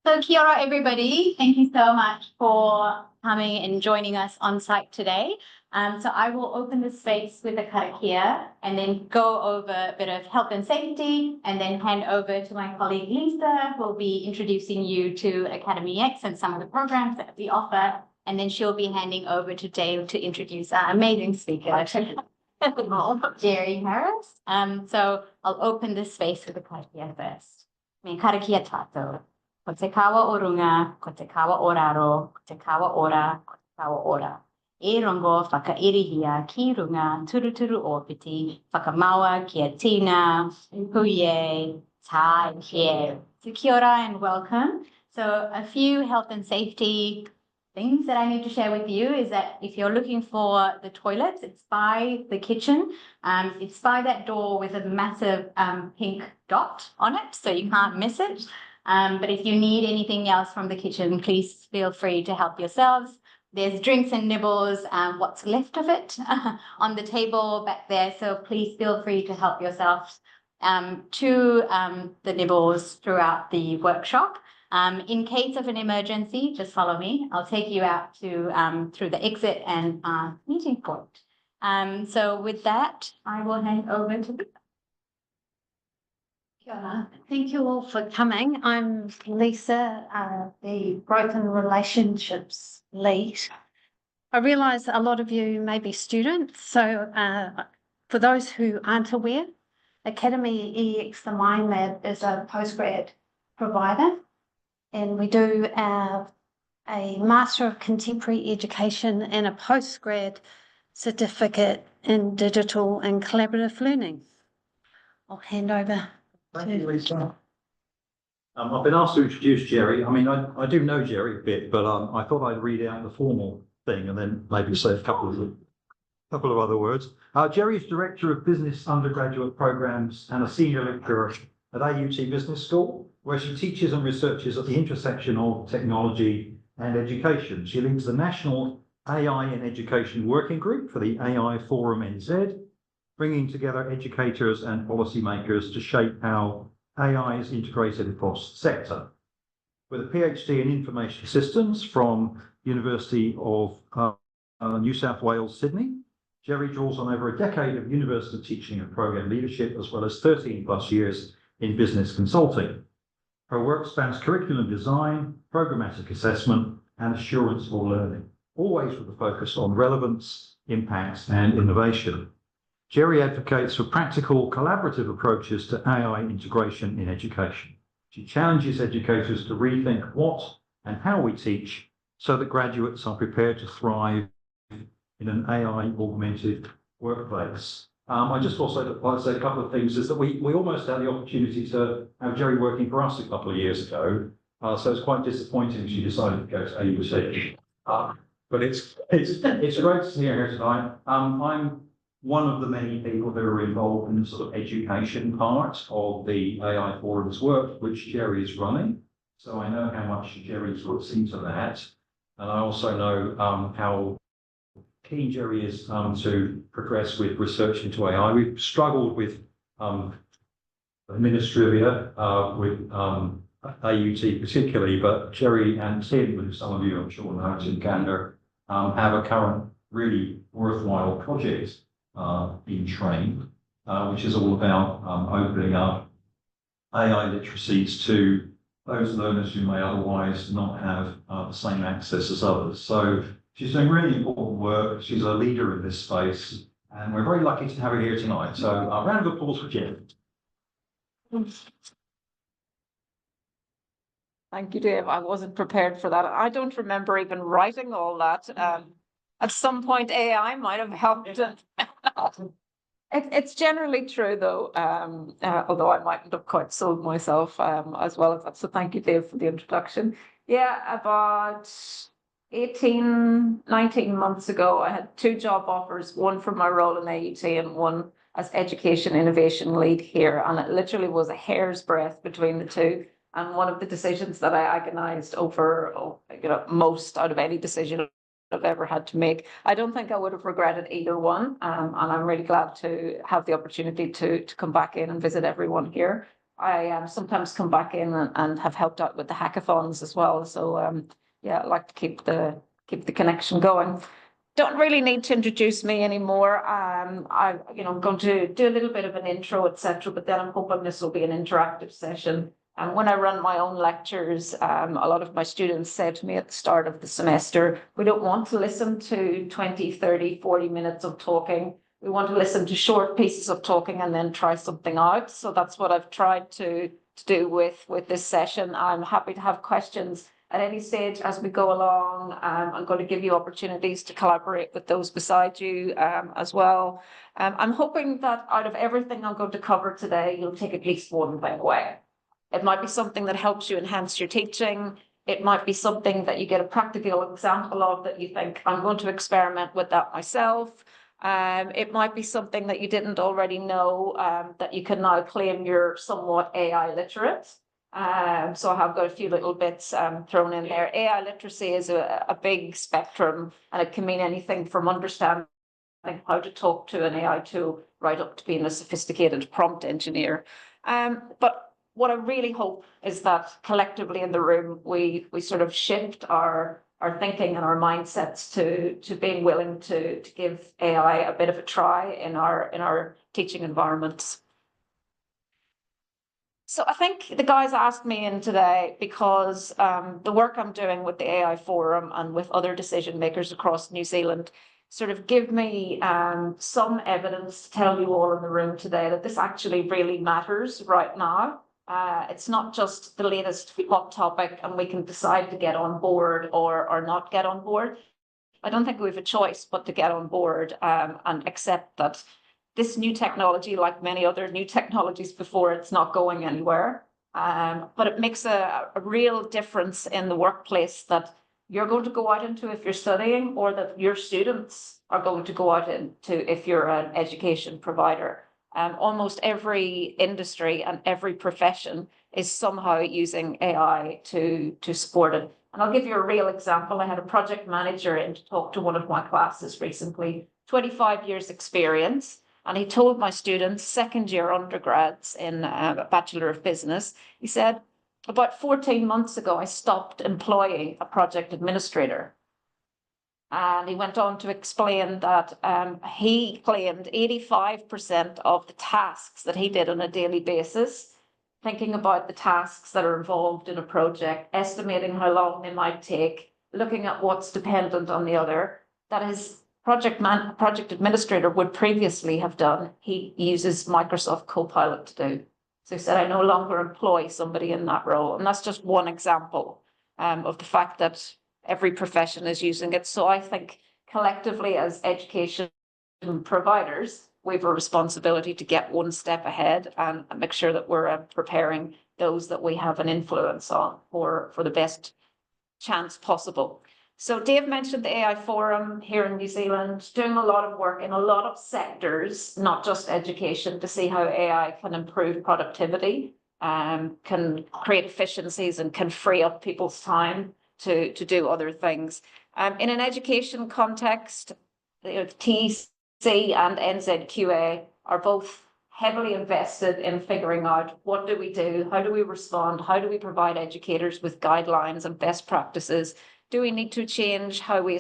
So kia ora, everybody. Thank you so much for coming and joining us on site today. So I will open the space with a karakia and then go over a bit of health and safety and then hand over to my colleague Lisa, who will be introducing you to Academy X and some of the programs that we offer. And then she'll be handing over to Dave to introduce our amazing speaker, Geri Harris. So I'll open this space with a karakia first. Me karakia tato. Ko te kawa o runga, ko te kawa o raro, ko te kawa ora, ko te kawa ora. E rongo whakairihia ki runga turuturu ōpiti, whakamaua kia tina, huye, tai here. So kia ora and welcome. So a few health and safety things that I need to share with you is that if you're looking for the toilets, it's by the kitchen. It's by that door with a massive pink dot on it, so you can't miss it. But if you need anything else from the kitchen, please feel free to help yourselves. There's drinks and nibbles, what's left of it on the table back there. So please feel free to help yourselves to the nibbles throughout the workshop. In case of an emergency, just follow me. I'll take you out to through the exit and meeting point. So with that, I will hand over to Lisa. Thank you all for coming. I'm Lisa, the Growth and Relationships Lead. I realise a lot of you may be students, so for those who aren't aware, Academy EX, the Mind Lab, is a postgrad provider, and we do a Master of Contemporary Education and a postgrad certificate in digital and collaborative learning. I'll hand over. Thank you, Lisa. I've been asked to introduce Geri. I mean, I do know Geri a bit, but I thought I'd read out the formal thing and then maybe say a couple of other words. Geri is Director of Business Undergraduate Programs and a Senior Lecturer at AUT Business School, where she teaches and researches at the intersection of technology and education. She leads the National AI in Education Working Group for the AI Forum NZ, bringing together educators and policymakers to shape how AI is integrated across the sector. With a PhD in Information Systems from University of New South Wales, Sydney, Geri draws on over a decade of university teaching and program leadership, as well as 13 plus years in business consulting. Her work spans curriculum design, programmatic assessment, and assurance for learning, always with a focus on relevance, impact, and innovation. Geri advocates for practical, collaborative approaches to AI integration in education. She challenges educators to rethink what and how we teach so that graduates are prepared to thrive in an AI-augmented workplace. I just also like to say a couple of things, is that we almost had the opportunity to have Geri working for us a couple of years ago, so it's quite disappointing she decided to go to AUT. But it's great to see her here tonight. I'm one of the many people who are involved in the sort of education part of the AI Forum's work, which Geri is running. So I know how much Geri puts into that. And I also know how keen Geri is to progress with research into AI. We've struggled with administrivia, with AUT particularly, but Geri and Tim, who some of you I'm sure know, Tim Gander, have a current really worthwhile project in train, which is all about opening up AI literacies to those learners who may otherwise not have the same access as others. So she's doing really important work. She's a leader in this space, and we're very lucky to have her here tonight. So a round of applause for Geri. Thank you, Dave. I wasn't prepared for that. I don't remember even writing all that. At some point, AI might have helped. It's generally true, though, although I mightn't have quite sold myself as well as that. So thank you, Dave, for the introduction. Yeah, about 18, 19 months ago, I had 2 job offers, one for my role in AUT and one as Education Innovation Lead here. And it literally was a hair's breadth between the two. And one of the decisions that I agonized over, most out of any decision I've ever had to make. I don't think I would have regretted either one. And I'm really glad to have the opportunity to come back in and visit everyone here. I sometimes come back in and have helped out with the hackathons as well. So yeah, I like to keep the connection going. Don't really need to introduce me anymore. I'm going to do a little bit of an intro, etc. But then I'm hoping this will be an interactive session. And when I run my own lectures, a lot of my students said to me at the start of the semester, we don't want to listen to 20, 30, 40 minutes of talking. We want to listen to short pieces of talking and then try something out. So that's what I've tried to do with this session. I'm happy to have questions at any stage as we go along. I'm going to give you opportunities to collaborate with those beside you as well. I'm hoping that out of everything I'm going to cover today, you'll take at least one thing away. It might be something that helps you enhance your teaching. It might be something that you get a practical example of that you think, I'm going to experiment with that myself. It might be something that you didn't already know, that you can now claim you're somewhat AI literate. So I have got a few little bits thrown in there. AI literacy is a big spectrum, and it can mean anything from understanding how to talk to an AI tool right up to being a sophisticated prompt engineer. But what I really hope is that collectively in the room, we sort of shift our thinking and our mindsets to being willing to give AI a bit of a try in our teaching environments. So I think the guys asked me in today because the work I'm doing with the AI Forum and with other decision makers across New Zealand sort of give me some evidence to tell you all in the room today that this actually really matters right now. It's not just the latest hot topic and we can decide to get on board or not get on board. I don't think we have a choice but to get on board and accept that this new technology, like many other new technologies before, it's not going anywhere. But it makes a real difference in the workplace that you're going to go out into if you're studying, or that your students are going to go out into if you're an education provider. Almost every industry and every profession is somehow using AI to support it. And I'll give you a real example. I had a project manager in to talk to one of my classes recently, 25 years experience. And he told my students, second year undergrads in a Bachelor of Business, he said, about 14 months ago, I stopped employing a project administrator. And he went on to explain that he claimed 85% of the tasks that he did on a daily basis, thinking about the tasks that are involved in a project, estimating how long they might take, looking at what's dependent on the other, that his project administrator would previously have done, he uses Microsoft Copilot to do. So he said, I no longer employ somebody in that role. And that's just one example of the fact that every profession is using it. So I think collectively as education providers, we have a responsibility to get one step ahead and make sure that we're preparing those that we have an influence on for the best chance possible. So Dave mentioned the AI Forum here in New Zealand, doing a lot of work in a lot of sectors, not just education, to see how AI can improve productivity, can create efficiencies and can free up people's time to do other things. In an education context, TC and NZQA are both heavily invested in figuring out what do we do, how do we respond, how do we provide educators with guidelines and best practices. Do we need to change how we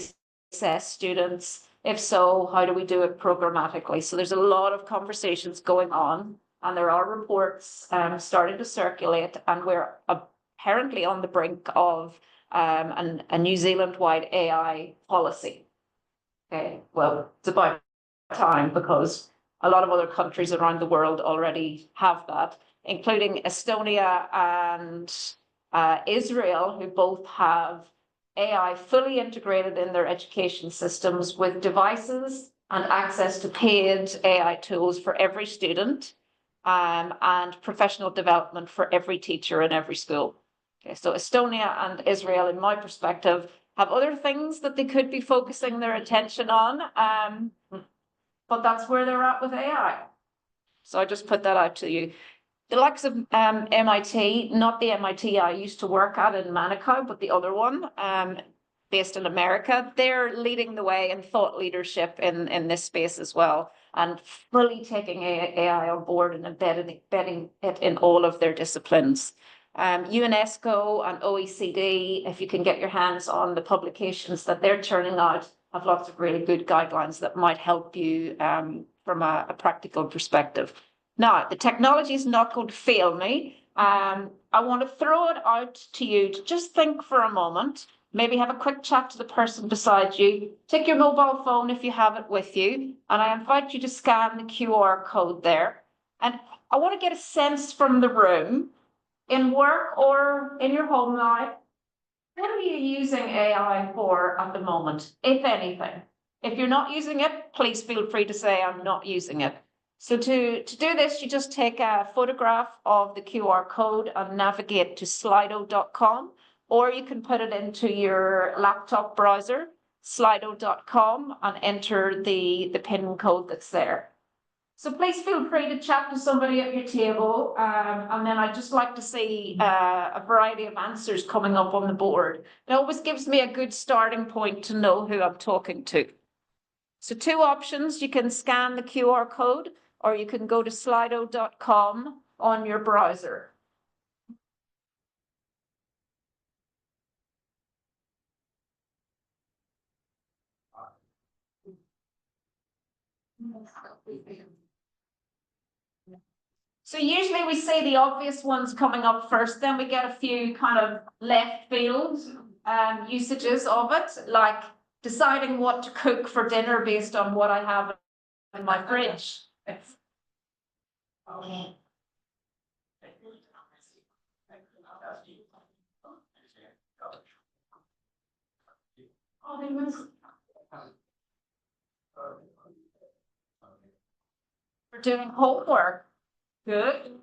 assess students? If so, how do we do it programmatically? So there's a lot of conversations going on, and there are reports starting to circulate, and we're apparently on the brink of a New Zealand-wide AI policy. Okay, well, it's about time because a lot of other countries around the world already have that, including Estonia and Israel, who both have AI fully integrated in their education systems with devices and access to paid AI tools for every student, and professional development for every teacher in every school. Okay, so Estonia and Israel, in my perspective, have other things that they could be focusing their attention on, but that's where they're at with AI. So I just put that out to you. The likes of MIT, not the MIT I used to work at in Manukau, but the other one, based in America, they're leading the way in thought leadership in this space as well. and fully taking AI on board and embedding it in all of their disciplines. UNESCO and OECD, if you can get your hands on the publications that they're turning out, have lots of really good guidelines that might help you from a practical perspective. Now, the technology is not going to fail me. I want to throw it out to you to just think for a moment, maybe have a quick chat to the person beside you, take your mobile phone if you have it with you, and I invite you to scan the QR code there. And I want to get a sense from the room, in work or in your home life, what are you using AI for at the moment, if anything? If you're not using it, please feel free to say I'm not using it. So to do this, you just take a photograph of the QR code and navigate to slido.com, or you can put it into your laptop browser, slido.com, and enter the pin code that's there. So please feel free to chat to somebody at your table, and then I'd just like to see a variety of answers coming up on the board. It always gives me a good starting point to know who I'm talking to. So two options: you can scan the QR code, or you can go to slido.com on your browser. So usually we see the obvious ones coming up first, then we get a few kind of left field usages of it, like deciding what to cook for dinner based on what I have in my fridge. For doing homework. Good.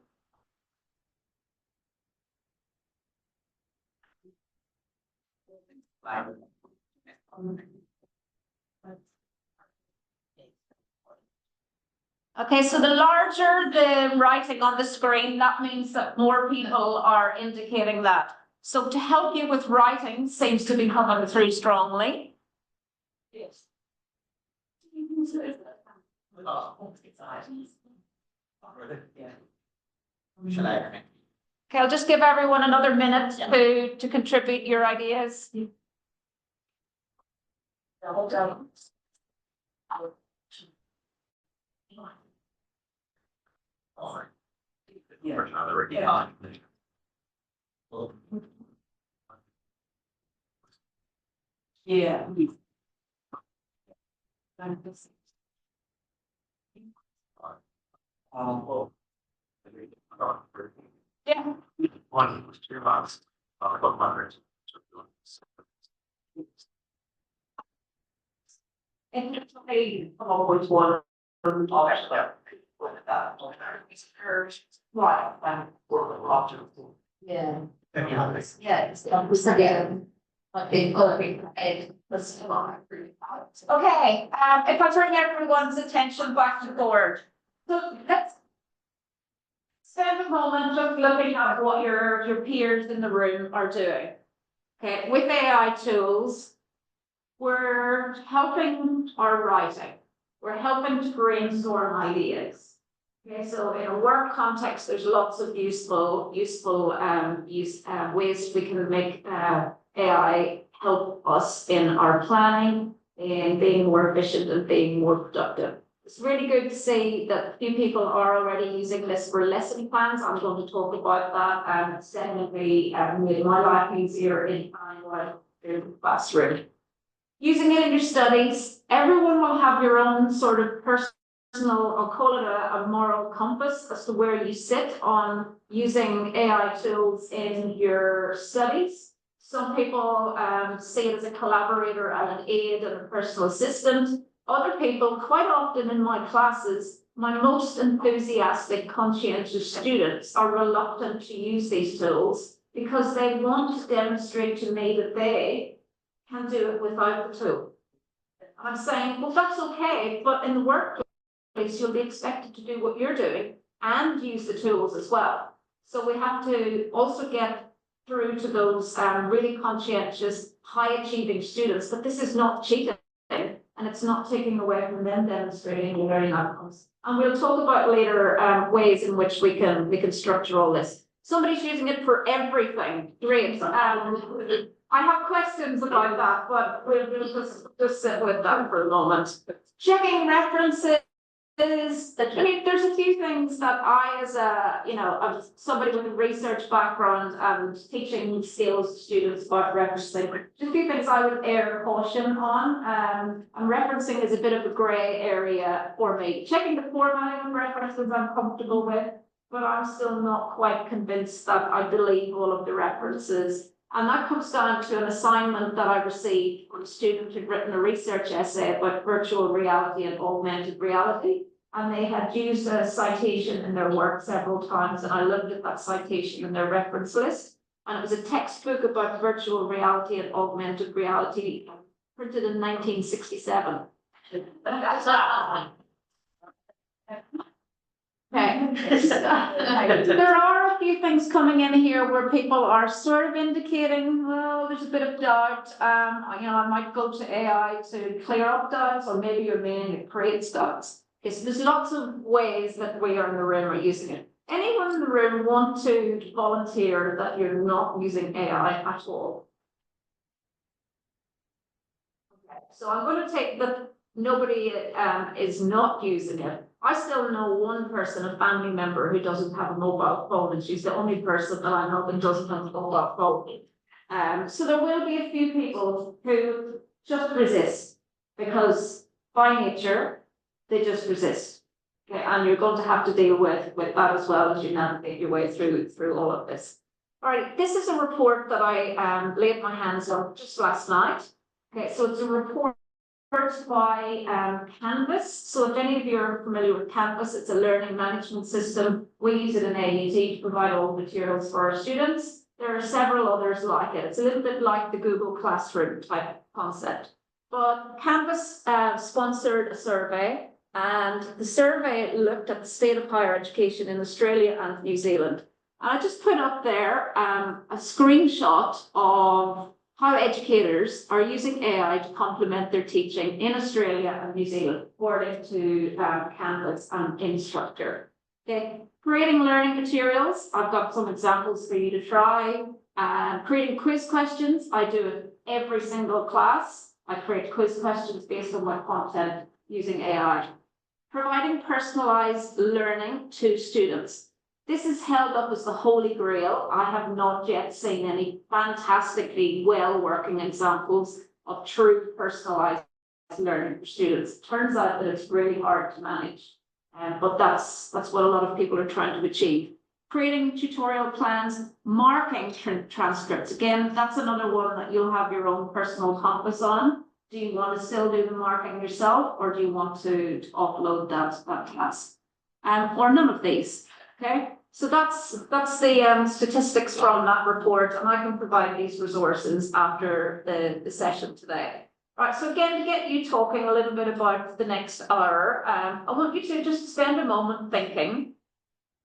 Okay, so the larger the writing on the screen, that means that more people are indicating that. So to help you with writing seems to be coming through strongly. Yes. Okay, I'll just give everyone another minute to contribute your ideas. Yeah. Yeah. One was 2 months. Interestingly, always one. Yeah. Yes. Yes. Okay, if I bring everyone's attention back to the board. So let's spend a moment just looking at what your peers in the room are doing. Okay, with AI tools, we're helping our writing. We're helping to brainstorm ideas. Okay, so in a work context, there's lots of useful ways we can make AI help us in our planning, in being more efficient and being more productive. It's really good to see that a few people are already using this for lesson plans. I'm going to talk about that and definitely made my life easier in planning while in the classroom. Using it in your studies, everyone will have your own sort of personal, I'll call it a moral compass as to where you sit on using AI tools in your studies. Some people see it as a collaborator and an aid and a personal assistant. Other people, quite often in my classes, my most enthusiastic, conscientious students are reluctant to use these tools because they want to demonstrate to me that they can do it without the tool. I'm saying, well, that's okay, but in the workplace, you'll be expected to do what you're doing and use the tools as well. So we have to also get through to those really conscientious, high-achieving students that this is not cheating. And it's not taking away from them demonstrating the learning outcomes. And we'll talk about later ways in which we can structure all this. Somebody's using it for everything. Great. I have questions about that, but we'll just sit with that for a moment. Checking references. I mean, there's a few things that I, as as somebody with a research background and teaching skills to students about referencing, just a few things I would err caution on. And referencing is a bit of a grey area for me. Checking the formatting of references I'm comfortable with, but I'm still not quite convinced that I believe all of the references. And that comes down to an assignment that I received from a student who'd written a research essay about virtual reality and augmented reality. And they had used a citation in their work several times, and I looked at that citation in their reference list. And it was a textbook about virtual reality and augmented reality, printed in 1967. Okay. There are a few things coming in here where people are sort of indicating, well, there's a bit of doubt. I might go to AI to clear up doubts, or maybe you're meaning it creates doubts. Okay, so there's lots of ways that we are in the room are using it. Anyone in the room want to volunteer that you're not using AI at all? Okay, so I'm going to take that nobody is not using it. I still know one person, a family member, who doesn't have a mobile phone, and she's the only person that I know that doesn't have a mobile phone. So there will be a few people who just resist, because by nature, they just resist. Okay, and you're going to have to deal with that as well as you navigate your way through all of this. All right, this is a report that I laid my hands on just last night. Okay, so it's a report by Canvas. So if any of you are familiar with Canvas, it's a learning management system. We use it in AUT to provide all the materials for our students. There are several others like it. It's a little bit like the Google Classroom type concept. But Canvas sponsored a survey, and the survey looked at the state of higher education in Australia and New Zealand. And I just put up there a screenshot of how educators are using AI to complement their teaching in Australia and New Zealand, according to Canvas and Instructor. Okay, creating learning materials. I've got some examples for you to try. Creating quiz questions. I do it every single class. I create quiz questions based on my content using AI. Providing personalized learning to students. This is held up as the holy grail. I have not yet seen any fantastically well-working examples of true personalized learning for students. It turns out that it's really hard to manage, but that's what a lot of people are trying to achieve. Creating tutorial plans, marking transcripts. Again, that's another one that you'll have your own personal compass on. Do you want to still do the marking yourself, or do you want to offload that task? Or none of these, okay? So that's the statistics from that report, and I can provide these resources after the session today. All right, so again, to get you talking a little bit about the next hour, I want you to just spend a moment thinking,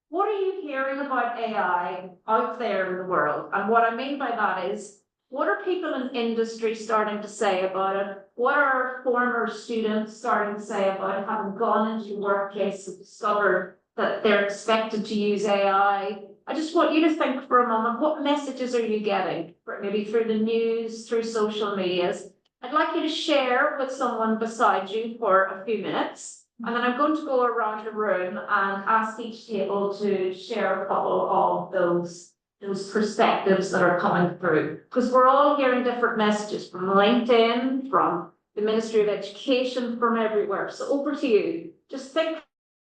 what are you hearing about AI out there in the world? And what I mean by that is, what are people in industry starting to say about it? What are former students starting to say about it, having gone into the workplace and discovered that they're expected to use AI? I just want you to think for a moment, what messages are you getting? Maybe through the news, through social medias. I'd like you to share with someone beside you for a few minutes. And then I'm going to go around the room and ask each table to share a couple of those perspectives that are coming through, because we're all hearing different messages from LinkedIn, from the Ministry of Education, from everywhere. So over to you. Just think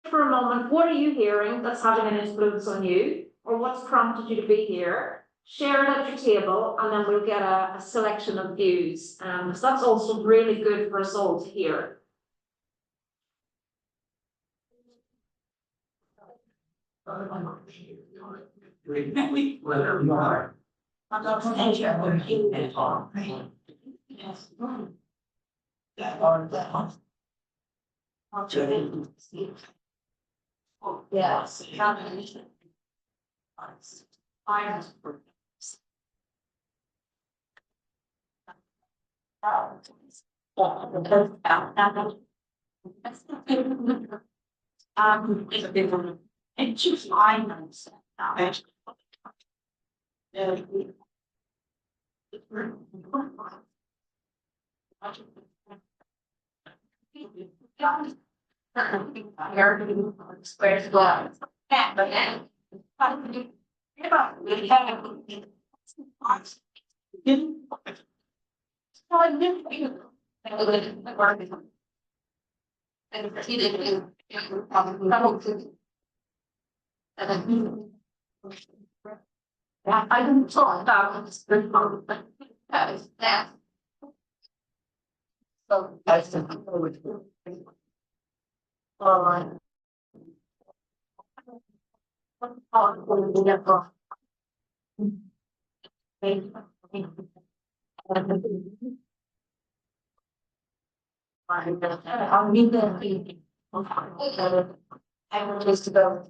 for a moment, what are you hearing that's having an influence on you, or what's prompted you to be here? Share it at your table, and then we'll get a selection of views. So that's also really good for us all to hear. Yes. It's just finance. Squares glass. Yeah, but then. I didn't talk about this before, but that. So that's the. I'm in the. I will just go.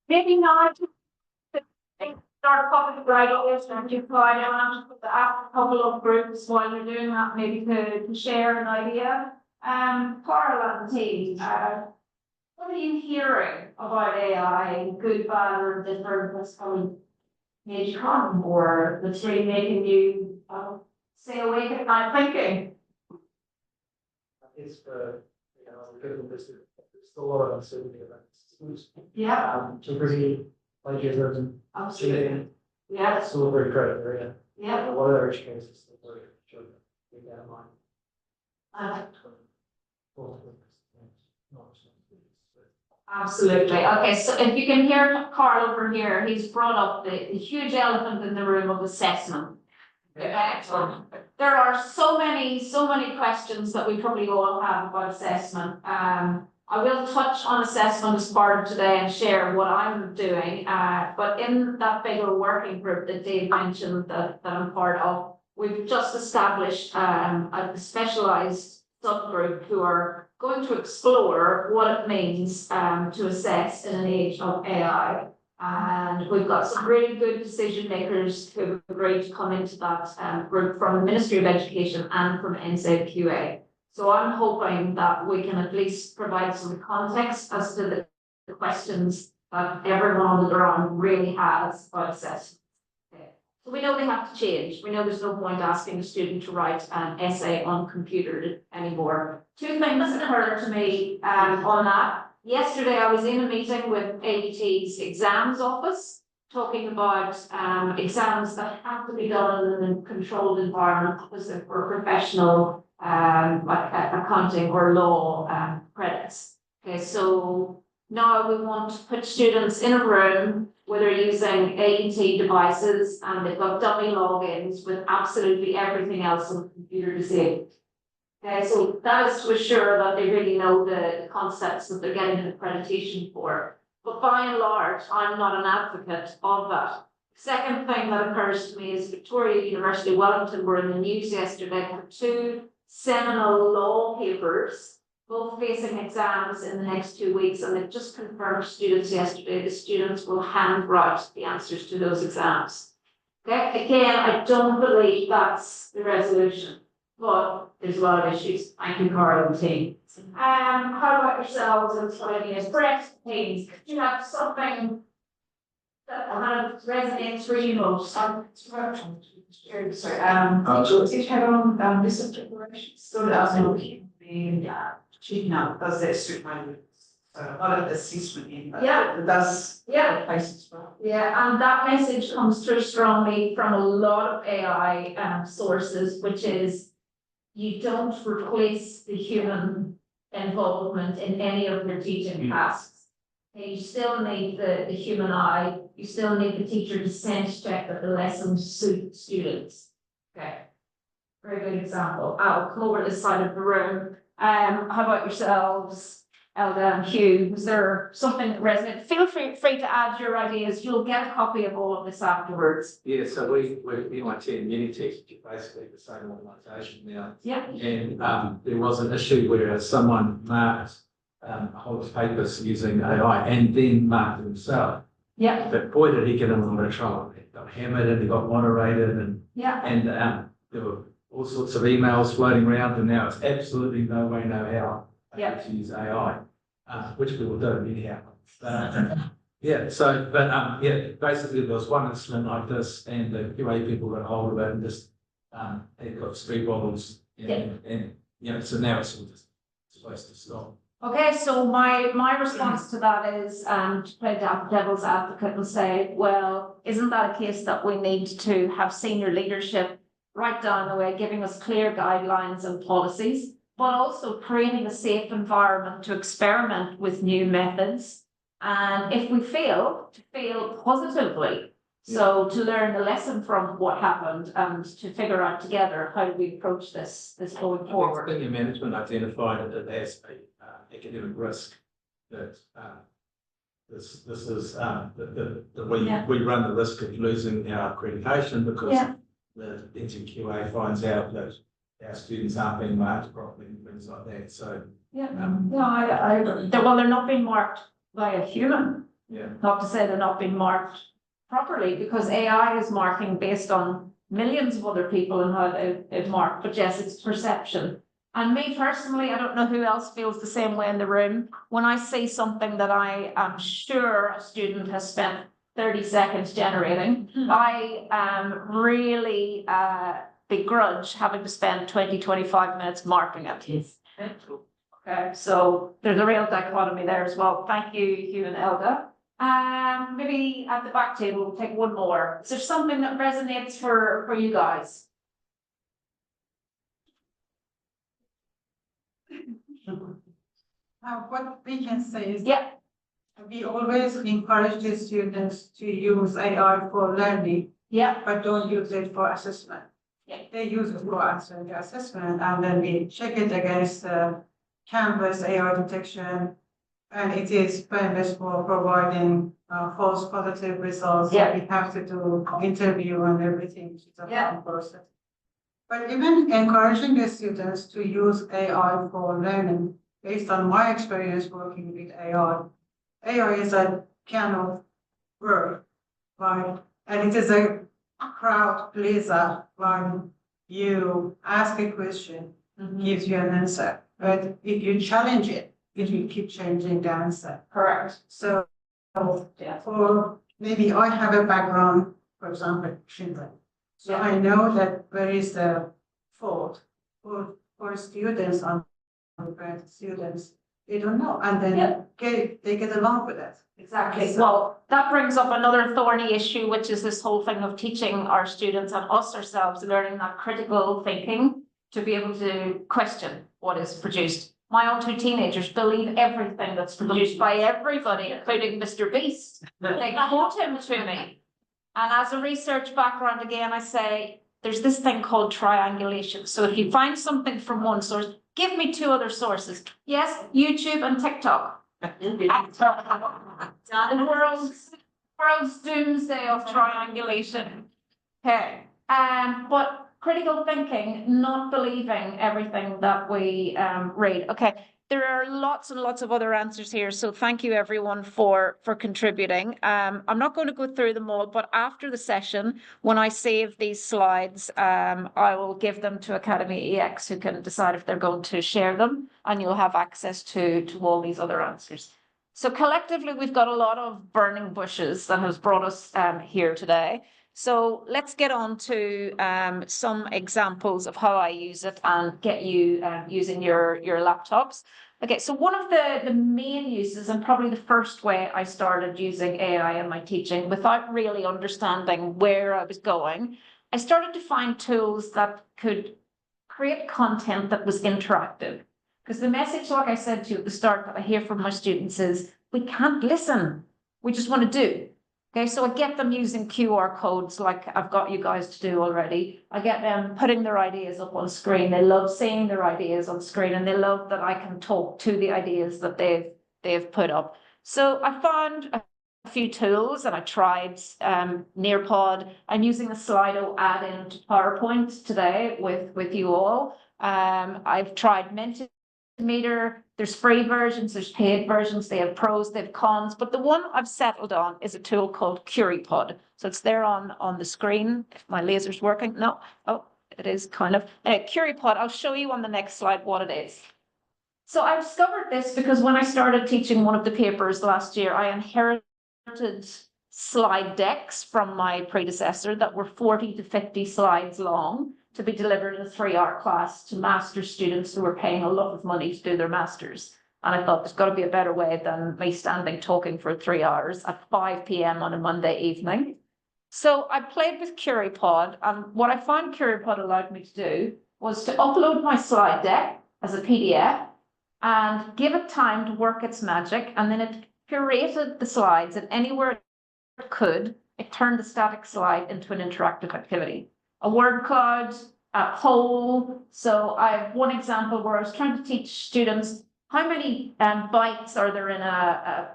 Maybe not. Start public graduates and you find out a couple of groups while you're doing that, maybe to share an idea. Carl and team, what are you hearing about AI, good, bad, or different? What's coming made you come, or the three making you stay awake at night thinking? It's given this, there's still a lot of uncertainty about this. Yeah, Integrity, plagiarism, cheating, yeah, it's still a very crowded area. yeah. What other edge cases still very sure to keep that in mind. Absolutely. Okay, so if you can hear Carl over here, he's brought up the huge elephant in the room of assessment. Okay. There are so many questions that we probably all have about assessment. I will touch on assessment as part of today and share what I'm doing. But in that bigger working group that Dave mentioned that I'm part of, we've just established a specialized subgroup who are going to explore what it means to assess in an age of AI. And we've got some really good decision makers who have agreed to come into that group from the Ministry of Education and from NZQA. So I'm hoping that we can at least provide some context as to the questions that everyone on the ground really has about assessment. Okay. So we know they have to change. We know there's no point asking a student to write an essay on computer anymore. Two things occurred to me on that. Yesterday, I was in a meeting with AUT's exams office, talking about exams that have to be done in a controlled environment because they're for professional, like accounting or law credits. Okay, so now we want to put students in a room where they're using AUT devices and they've got dummy logins with absolutely everything else on the computer disabled. Okay, so that is to assure that they really know the concepts that they're getting an accreditation for. But by and large, I'm not an advocate of that. Second thing that occurs to me is Victoria University Wellington were in the news yesterday for two seminal law papers, both facing exams in the next 2 weeks, and they've just confirmed to students yesterday the students will handwrite the answers to those exams. Okay, again, I don't believe that's the resolution, but there's a lot of issues. Thank you, Carl and team. How about yourselves and some ideas? Brett, please, could you have something that kind of resonates for you most? Sorry, it had on business declarations, so that I was being cheating out, does that suit my needs? So a lot of assessment in, but Yeah. it does Yeah. places well. Yeah, and that message comes through strongly from a lot of AI sources, which is you don't replace the human involvement in any of your teaching tasks. Okay, you still need the human eye, you still need the teacher to sense check that the lessons suit students. Okay, very good example. I'll come over to this side of the room. How about yourselves, Elda and Hugh? Was there something that resonated? Feel free to add your ideas. You'll get a copy of all of this afterwards. Yeah, so we're MIT and Unitech, basically the same organisation now. Yeah. And there was an issue where someone marked a whole papers using AI and then marked himself. Yeah. But boy, did he get in a lot of trouble. He got hammered and he got moderated and there were all sorts of emails floating around, and now it's absolutely no way, no how to use AI, which people do anyhow. Basically there was one incident like this, and the QA people got hold of it and just it got street bobbles, and so now it's all just supposed to stop. Okay, so my response to that is to play devil's advocate and say, well, isn't that a case that we need to have senior leadership right down the way, giving us clear guidelines and policies, but also creating a safe environment to experiment with new methods. And if we fail, to fail positively. So to learn the lesson from what happened and to figure out together how do we approach this going forward. Senior management identified it as a academic risk that this is that we run the risk of losing our accreditation because the NTQA finds out that our students aren't being marked properly and things like that. So I agree. Well, they're not being marked by a human. Yeah. Not to say they're not being marked properly, because AI is marking based on millions of other people and how they've marked. But yes, it's perception. And me personally, I don't know who else feels the same way in the room. When I see something that I am sure a student has spent 30 seconds generating, I really begrudge having to spend 20-25 minutes marking it. Yes. Okay, so there's a real dichotomy there as well. Thank you, Hugh and Elda. Maybe at the back table, we'll take one more. Is there something that resonates for you guys? What we can say is we always encourage the students to use AI for learning, but don't use it for assessment. They use it for answering the assessment, and then we check it against Canvas AI detection, and it is famous for providing false positive results. We have to do interview and everything, which is a fun process. But even encouraging the students to use AI for learning, based on my experience working with AI is a kind of word, right? And it is a crowd pleaser when you ask a question, gives you an answer. But if you challenge it, it will keep changing the answer. Correct. So for maybe I have a background, for example, children. So I know that where is the fault for students, undergraduate students, they don't know, and then they get along with it. Exactly. Well, that brings up another thorny issue, which is this whole thing of teaching our students and us ourselves learning that critical thinking to be able to question what is produced. My own 2 teenagers believe everything that's produced by everybody, including Mr. Beast. They quote him to me. And as a research background, again, I say there's this thing called triangulation. So if you find something from one source, give me 2 other sources. Yes, YouTube and TikTok. The world's doomsday of triangulation. Okay. But critical thinking, not believing everything that we read. Okay. There are lots and lots of other answers here, so thank you everyone for contributing. I'm not going to go through them all, but after the session, when I save these slides, I will give them to Academy EX, who can decide if they're going to share them, and you'll have access to all these other answers. So collectively, we've got a lot of burning bushes that has brought us here today. So let's get on to some examples of how I use it and get you using your laptops. Okay, so one of the main uses, and probably the first way I started using AI in my teaching without really understanding where I was going, I started to find tools that could create content that was interactive. Because the message, like I said to you at the start, that I hear from my students is, we can't listen, we just want to do. Okay, so I get them using QR codes like I've got you guys to do already. I get them putting their ideas up on screen. They love seeing their ideas on screen, and they love that I can talk to the ideas that they've put up. So I found a few tools, and I tried Nearpod. I'm using the Slido add-in to PowerPoint today with you all. I've tried Mentimeter. There's free versions, there's paid versions, they have pros, they have cons, but the one I've settled on is a tool called CuriPod. So it's there on the screen, if my laser's working. No, oh, it is kind of. CuriPod, I'll show you on the next slide what it is. So I discovered this because when I started teaching one of the papers last year, I inherited slide decks from my predecessor that were 40 to 50 slides long, to be delivered in a 3-hour class to master's students who were paying a lot of money to do their masters. And I thought there's got to be a better way than me standing talking for 3 hours at 5 p.m. on a Monday evening. So I played with CuriPod, and what I found CuriPod allowed me to do was to upload my slide deck as a PDF and give it time to work its magic, and then it curated the slides, and anywhere it could, it turned the static slide into an interactive activity. A word cloud, a poll. So I have one example where I was trying to teach students how many bytes are there in a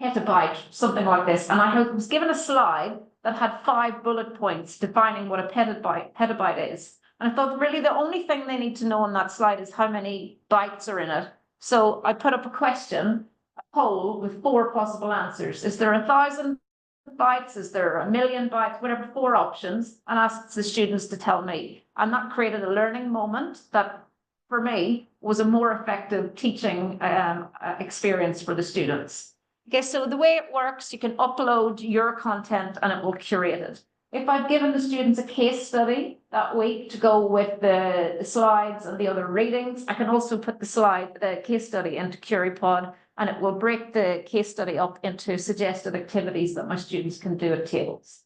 petabyte, something like this. And I was given a slide that had 5 bullet points defining what a petabyte is. And I thought really the only thing they need to know on that slide is how many bytes are in it. So I put up a question, a poll with 4 possible answers. Is there 1,000 bytes? Is there 1,000,000 bytes? Whatever, 4 options, and asked the students to tell me. And that created a learning moment that, for me, was a more effective teaching experience for the students. Okay, so the way it works, you can upload your content and it will curate it. If I've given the students a case study that week to go with the slides and the other readings, I can also put the case study into CuriPod, and it will break the case study up into suggested activities that my students can do at tables.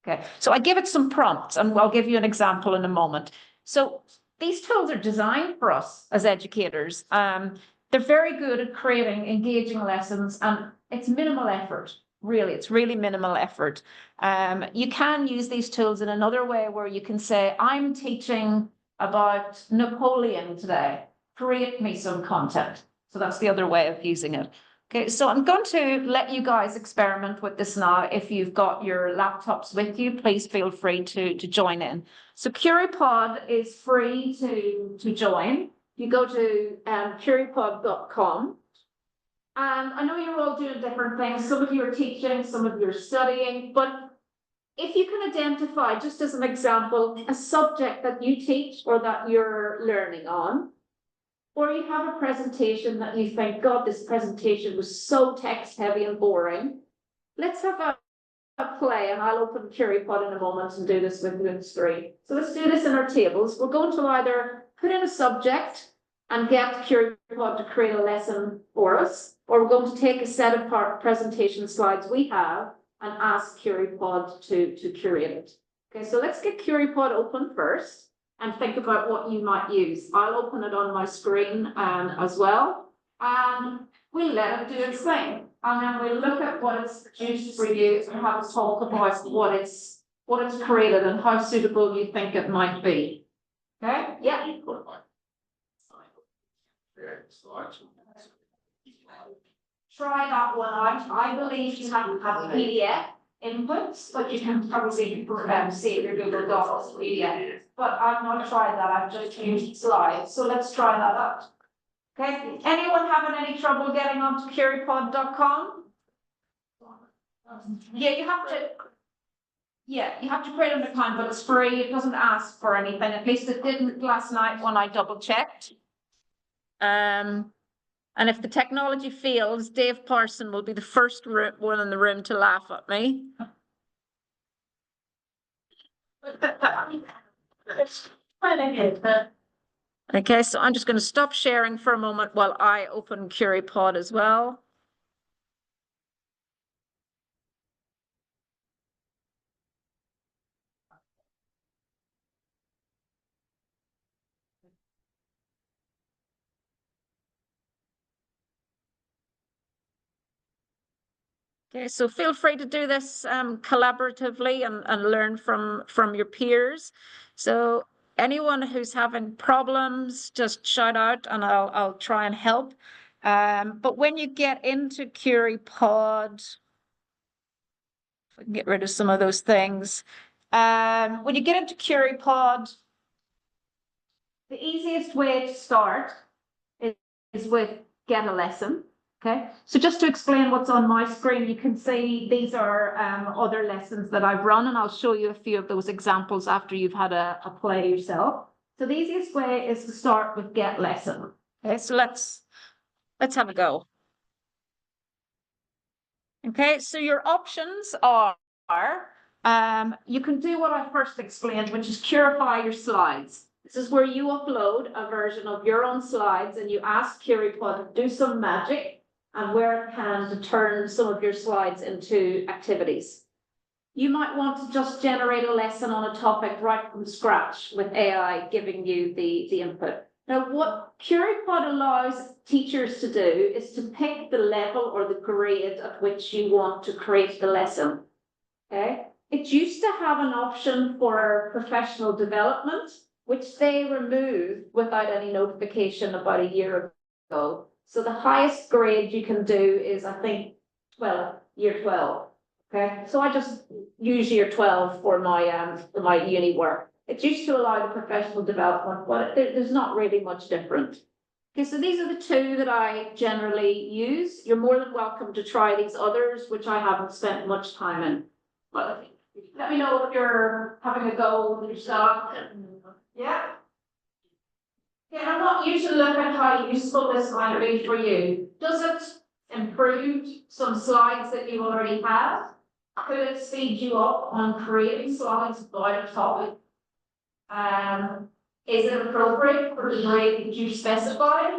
Okay, so I give it some prompts, and I'll give you an example in a moment. So these tools are designed for us as educators. They're very good at creating engaging lessons, and it's minimal effort. Really, it's really minimal effort. You can use these tools in another way where you can say, I'm teaching about Napoleon today. Create me some content. So that's the other way of using it. Okay, so I'm going to let you guys experiment with this now. If you've got your laptops with you, please feel free to join in. So CuriPod is free to join. You go to curipod.com. And I know you're all doing different things. Some of you are teaching, some of you are studying, but if you can identify, just as an example, a subject that you teach or that you're learning on, or you have a presentation that you think, God, this presentation was so text heavy and boring, let's have a play, and I'll open CurryPod in a moment and do this with the screen. So let's do this in our tables. We're going to either put in a subject and get CurryPod to create a lesson for us, or we're going to take a set of presentation slides we have and ask CurryPod to curate it. Okay, so let's get CurryPod open first and think about what you might use. I'll open it on my screen as well, and we'll let it do its thing. And then we'll look at what it's produced for you and have a talk about what it's created and how suitable you think it might be. Okay? Yeah. Try that one out. I believe you have to have PDF inputs, but you can probably see if your Google Docs PDF. But I've not tried that. I've just used slides. So let's try that out. Okay. Anyone having any trouble getting onto currypod.com? Yeah, you have to. Yeah, you have to create an account, but it's free. It doesn't ask for anything. At least it didn't last night when I double checked. And if the technology fails, Dave Parson will be the first one in the room to laugh at me. Okay, so I'm just going to stop sharing for a moment while I open CurryPod as well. Okay, so feel free to do this collaboratively and learn from your peers. So anyone who's having problems, just shout out and I'll try and help. But when you get into CurryPod, if I can get rid of some of those things. When you get into CurryPod, the easiest way to start is with get a lesson. Okay, so just to explain what's on my screen, you can see these are other lessons that I've run, and I'll show you a few of those examples after you've had a play yourself. So the easiest way is to start with get lesson. Okay, so let's have a go. Okay, so your options are you can do what I first explained, which is curify your slides. This is where you upload a version of your own slides and you ask CurryPod to do some magic and where it can to turn some of your slides into activities. You might want to just generate a lesson on a topic right from scratch with AI giving you the input. Now, what CurryPod allows teachers to do is to pick the level or the grade at which you want to create the lesson. Okay? It used to have an option for professional development, which they removed without any notification about a year ago. So the highest grade you can do is, I think, year 12. Okay, so I just use year 12 for my uni work. It used to allow the professional development, but there's not really much different. Okay, so these are the two that I generally use. You're more than welcome to try these others, which I haven't spent much time in. But let me know if you're having a go with yourself. Yeah. Yeah, I want you to look at how useful this might be for you. Does it improve some slides that you already have? Could it speed you up on creating slides about a topic? Is it appropriate for the grade that you specify?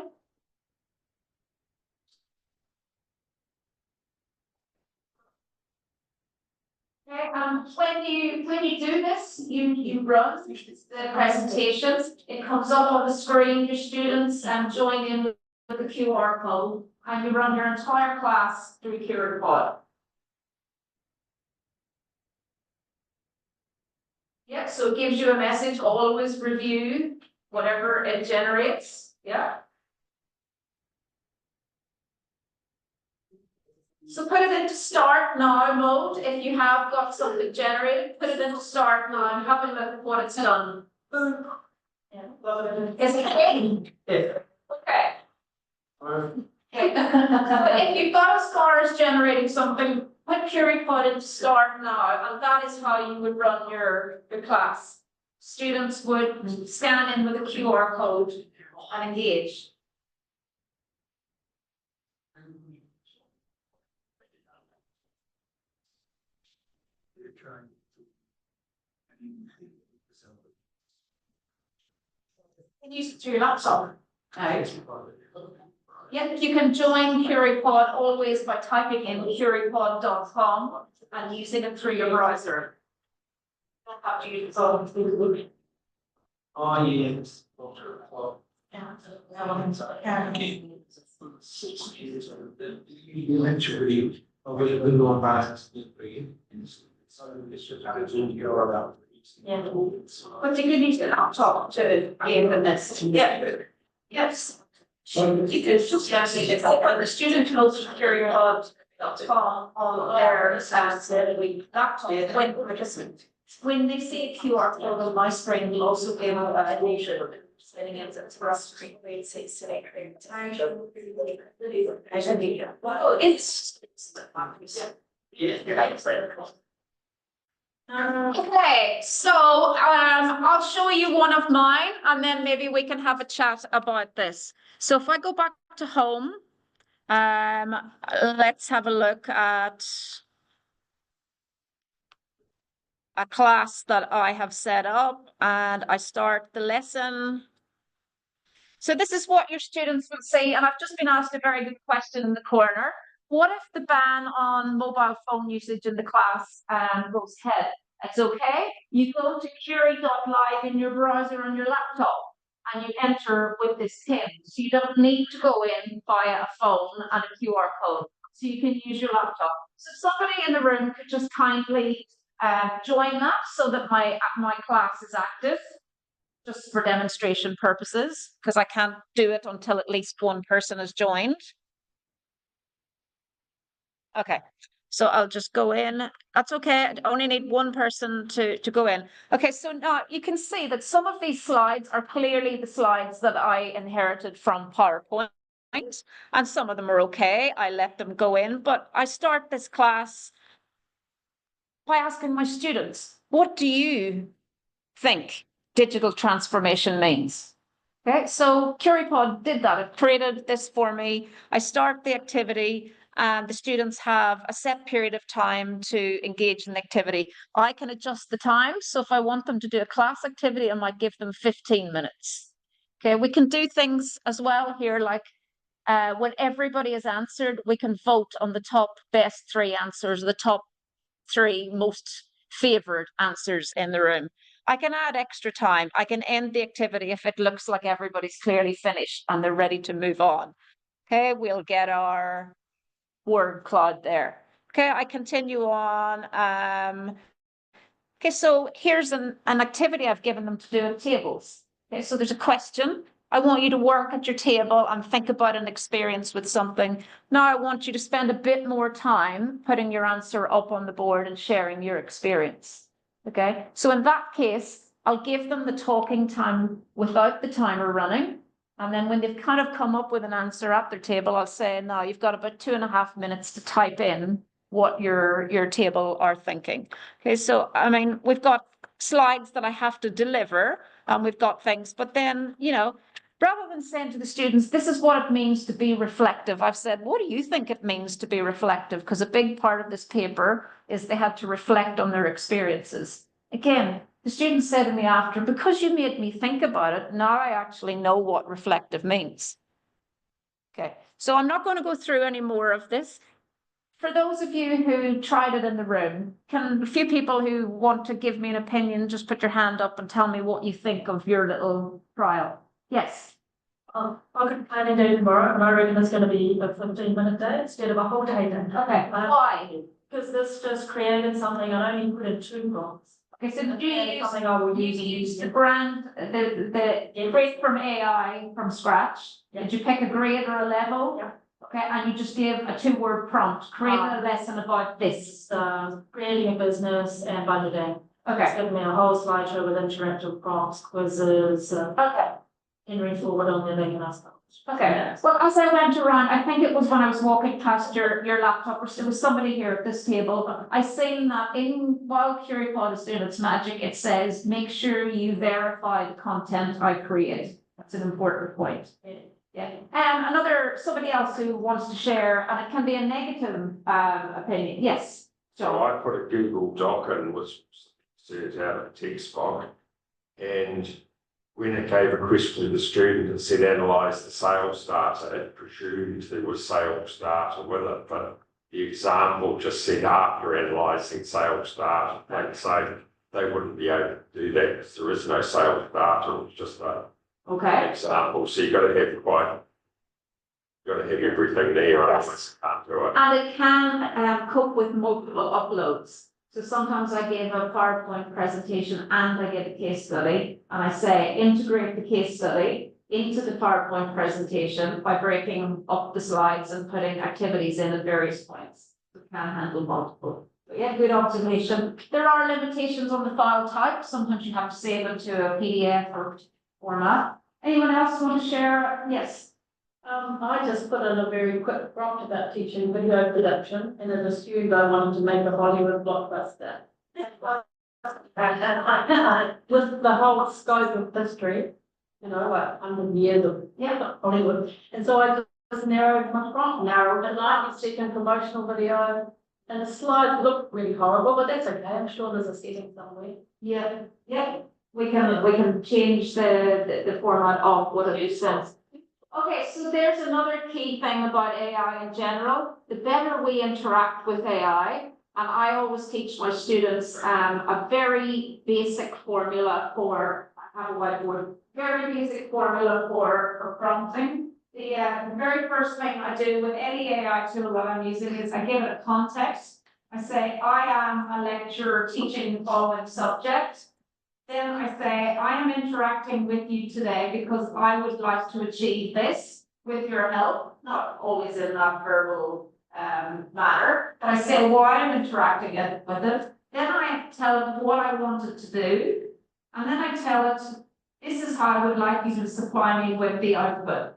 Okay, when you do this, you run the presentations. It comes up on the screen. Your students join in with the QR code, and you run your entire class through CurryPod. Yeah, so it gives you a message. Always review whatever it generates. Yeah. So put it into start now mode. If you have got something generated, put it into start now and have a look at what it's done. Yeah. Is it okay? Yeah. Okay. But if you've got as far as generating something, put CurryPod into start now, and that is how you would run your class. Students would scan in with a QR code and engage. can use it through your laptop. Yeah, you can join CurryPod always by typing in currypod.com and using it through your browser. You don't have to use it. Oh, yes. Eventually, we go back to the green. So it's just about. Yeah. But you can use the laptop to gain the list. Yeah. Yes. You could just it's like when the student knows CurryPod.com on their laptop when they see a QR code on my screen, will also be able to spinning it for us to create select. Well, it's okay, so I'll show you one of mine and then maybe we can have a chat about this. So if I go back to home, let's have a look at a class that I have set up and I start the lesson. So this is what your students would see, and I've just been asked a very good question in the corner. What if the ban on mobile phone usage in the class goes ahead? It's okay. You go to Curie.live in your browser on your laptop and you enter with this PIN. So you don't need to go in via a phone and a QR code. So you can use your laptop. So somebody in the room could just kindly join that so that my class is active, just for demonstration purposes, because I can't do it until at least one person has joined. Okay, so I'll just go in. That's okay. I only need one person to go in. Okay, so now you can see that some of these slides are clearly the slides that I inherited from PowerPoint, and some of them are okay. I let them go in, but I start this class by asking my students, what do you think digital transformation means? Okay, so CurryPod did that. It created this for me. I start the activity and the students have a set period of time to engage in the activity. I can adjust the time. So if I want them to do a class activity, I might give them 15 minutes. Okay, we can do things as well here, like when everybody has answered, we can vote on the top best 3 answers, the top 3 most favored answers in the room. I can add extra time. I can end the activity if it looks like everybody's clearly finished and they're ready to move on. Okay, we'll get our word cloud there. Okay, I continue on. Okay, so here's an activity I've given them to do in tables. Okay, so there's a question. I want you to work at your table and think about an experience with something. Now I want you to spend a bit more time putting your answer up on the board and sharing your experience. Okay, so in that case, I'll give them the talking time without the timer running. And then when they've kind of come up with an answer at their table, I'll say, now you've got about 2.5 minutes to type in what your table are thinking. Okay, so I mean, we've got slides that I have to deliver and we've got things, but then, you know, rather than saying to the students, this is what it means to be reflective, I've said, what do you think it means to be reflective? Because a big part of this paper is they had to reflect on their experiences. Again, the students said to me after, because you made me think about it, now I actually know what reflective means. Okay, so I'm not going to go through any more of this. For those of you who tried it in the room, can a few people who want to give me an opinion just put your hand up and tell me what you think of your little trial? Yes. I've got planning day tomorrow, and I reckon it's going to be a 15-minute day instead of a whole day then. Okay, why? Because this just created something, I only put in 2 prompts. Okay, so do you use something I will use the brand, the grade from AI from scratch? Yeah. Did you pick a grade or a level? Yeah. Okay, and you just gave a 2-word prompt, create a lesson about this. Creating a business and budgeting. It's Okay, given me a whole slideshow with interactive prompts, quizzes, okay, Henry forward on living and stuff. okay. Well, as I went around, I think it was when I was walking past your laptop, or there was somebody here at this table. I seen that while CurryPod is doing its magic, it says, make sure you verify the content I create. That's an important point. Yeah. Somebody else who wants to share, and it can be a negative opinion. Yes. So I put a Google Doc in which says out a text box, and when it gave a question to the student and said analyse the sales data, it presumed there was sales data with it, but the example just said after analysing sales data, like say they wouldn't be able to do that because there is no sales data, it's just an example. So you've got to have everything there, otherwise you can't do it. And it can cope with multiple uploads. So sometimes I give a PowerPoint presentation and I give a case study, and I say integrate the case study into the PowerPoint presentation by breaking up the slides and putting activities in at various points. It can handle multiple. But yeah, good observation. There are limitations on the file type. Sometimes you have to save it to a PDF or format. Anyone else want to share? Yes. I just put in a very quick prompt about teaching video production, and then assumed I wanted to make a Hollywood blockbuster. And with the whole scope of history, you know, like 100 years of Hollywood. And so I just narrowed my prompt, and I was seeking promotional video, and the slides look really horrible, but that's okay. I'm sure there's a setting somewhere. Yeah. We can change the format of what it says. Okay, so there's another key thing about AI in general. The better we interact with AI, and I always teach my students a very basic formula for, I have a whiteboard, very basic formula for prompting. The very first thing I do with any AI tool that I'm using is I give it a context. I say, I am a lecturer teaching the following subject. Then I say, I am interacting with you today because I would like to achieve this with your help, not always in that verbal manner, but I say why I'm interacting with it. Then I tell it what I want it to do, and then I tell it, this is how I would like you to supply me with the output.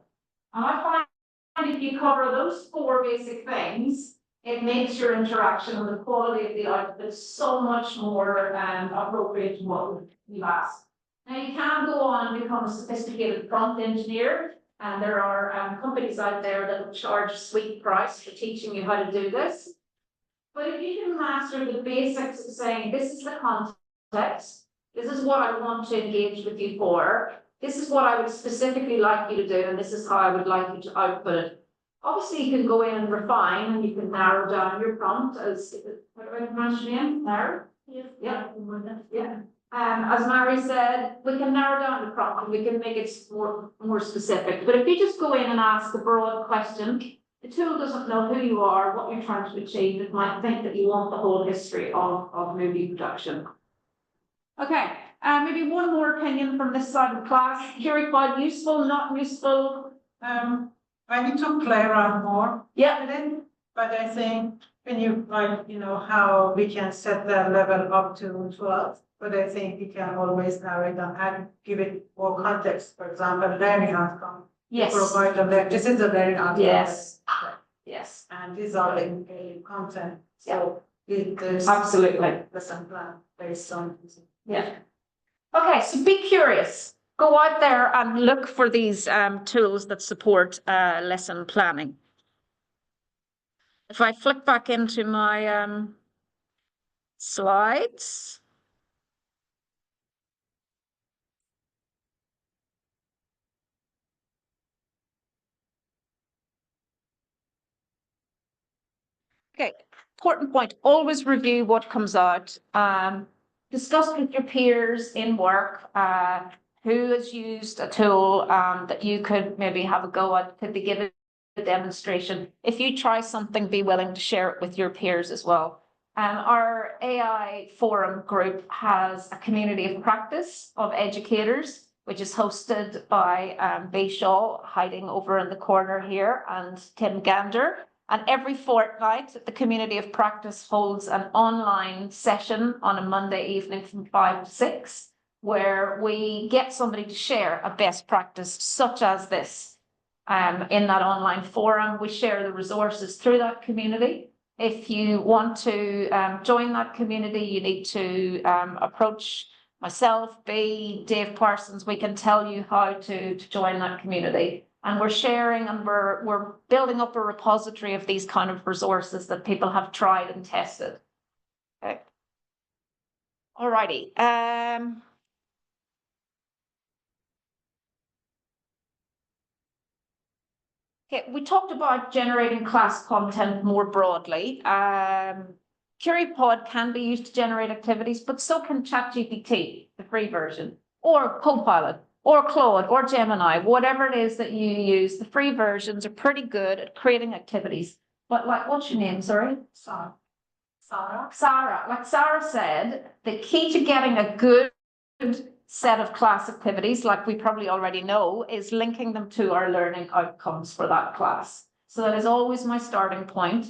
And I find if you cover those 4 basic things, it makes your interaction and the quality of the output so much more appropriate to what you ask. Now you can go on and become a sophisticated prompt engineer, and there are companies out there that will charge a sweet price for teaching you how to do this. But if you can master the basics of saying, this is the context, this is what I want to engage with you for, this is what I would specifically like you to do, and this is how I would like you to output it. Obviously, you can go in and refine, and you can narrow down your prompt as, what do I pronounce your name? Narrow? Yeah. As Mary said, we can narrow down the prompt and we can make it more specific. But if you just go in and ask a broad question, the tool doesn't know who you are, what you're trying to achieve. It might think that you want the whole history of movie production. Okay, maybe one more opinion from this side of the class. Geri, quite useful, not useful? I need to play around more. Yeah. But I think when you how we can set that level up to 12, but I think we can always narrow it down and give it more context. For example, learning outcome. Yes. This is the learning outcome. Yes. And these are like content. So there's absolutely lesson plan based on. Yeah. Okay, so be curious. Go out there and look for these tools that support lesson planning. If I flick back into my slides. Okay, important point, always review what comes out. Discuss with your peers in work who has used a tool that you could maybe have a go at, could be given a demonstration. If you try something, be willing to share it with your peers as well. Our AI forum group has a community of practice of educators, which is hosted by Bay Shaw, hiding over in the corner here, and Tim Gander. And every fortnight, the community of practice holds an online session on a Monday evening from 5 to 6, where we get somebody to share a best practice such as this. In that online forum, we share the resources through that community. If you want to join that community, you need to approach myself, Bea, Dave Parsons. We can tell you how to join that community. And we're sharing and we're building up a repository of these kind of resources that people have tried and tested. Okay. All righty. Okay, we talked about generating class content more broadly. QueryPod can be used to generate activities, but so can ChatGPT, the free version, or Copilot, or Claude, or Gemini, whatever it is that you use. The free versions are pretty good at creating activities. But like, what's your name? Sorry? Sarah. Sarah. Like Sarah said, the key to getting a good set of class activities, like we probably already know, is linking them to our learning outcomes for that class. So that is always my starting point.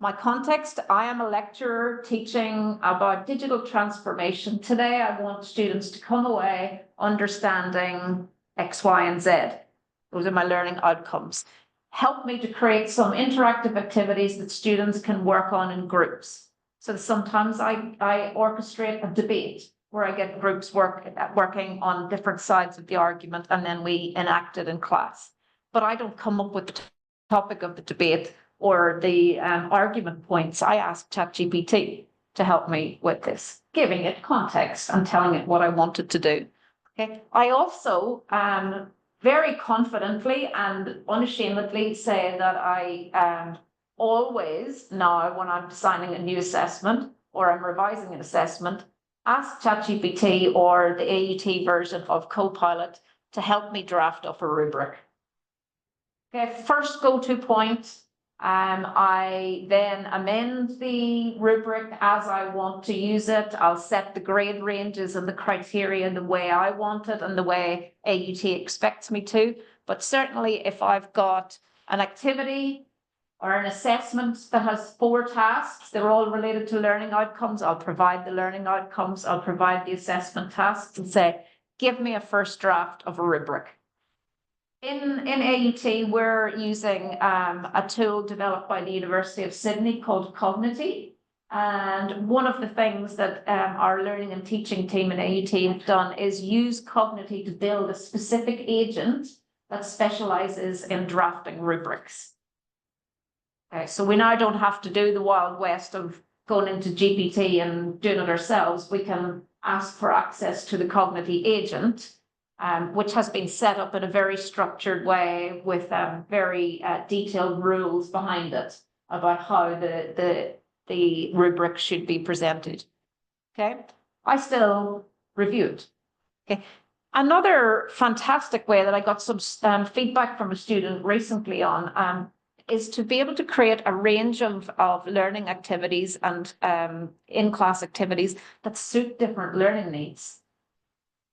My context, I am a lecturer teaching about digital transformation. Today, I want students to come away understanding X, Y, and Z. Those are my learning outcomes. Help me to create some interactive activities that students can work on in groups. So sometimes I orchestrate a debate where I get groups working on different sides of the argument, and then we enact it in class. But I don't come up with the topic of the debate or the argument points. I ask ChatGPT to help me with this, giving it context and telling it what I want it to do. Okay. I also very confidently and unashamedly say that I always now, when I'm designing a new assessment or I'm revising an assessment, ask ChatGPT or the AUT version of Copilot to help me draft up a rubric. Okay, first go-to point. I then amend the rubric as I want to use it. I'll set the grade ranges and the criteria the way I want it and the way AUT expects me to. But certainly if I've got an activity or an assessment that has 4 tasks, they're all related to learning outcomes, I'll provide the learning outcomes, I'll provide the assessment tasks and say, give me a first draft of a rubric. In AUT, we're using a tool developed by the University of Sydney called Cognity. And one of the things that our learning and teaching team in AUT have done is use Cognity to build a specific agent that specializes in drafting rubrics. Okay, so we now don't have to do the Wild West of going into GPT and doing it ourselves. We can ask for access to the Cognity agent, which has been set up in a very structured way with very detailed rules behind it about how the rubric should be presented. Okay, I still review it. Okay, another fantastic way that I got some feedback from a student recently on is to be able to create a range of learning activities and in-class activities that suit different learning needs.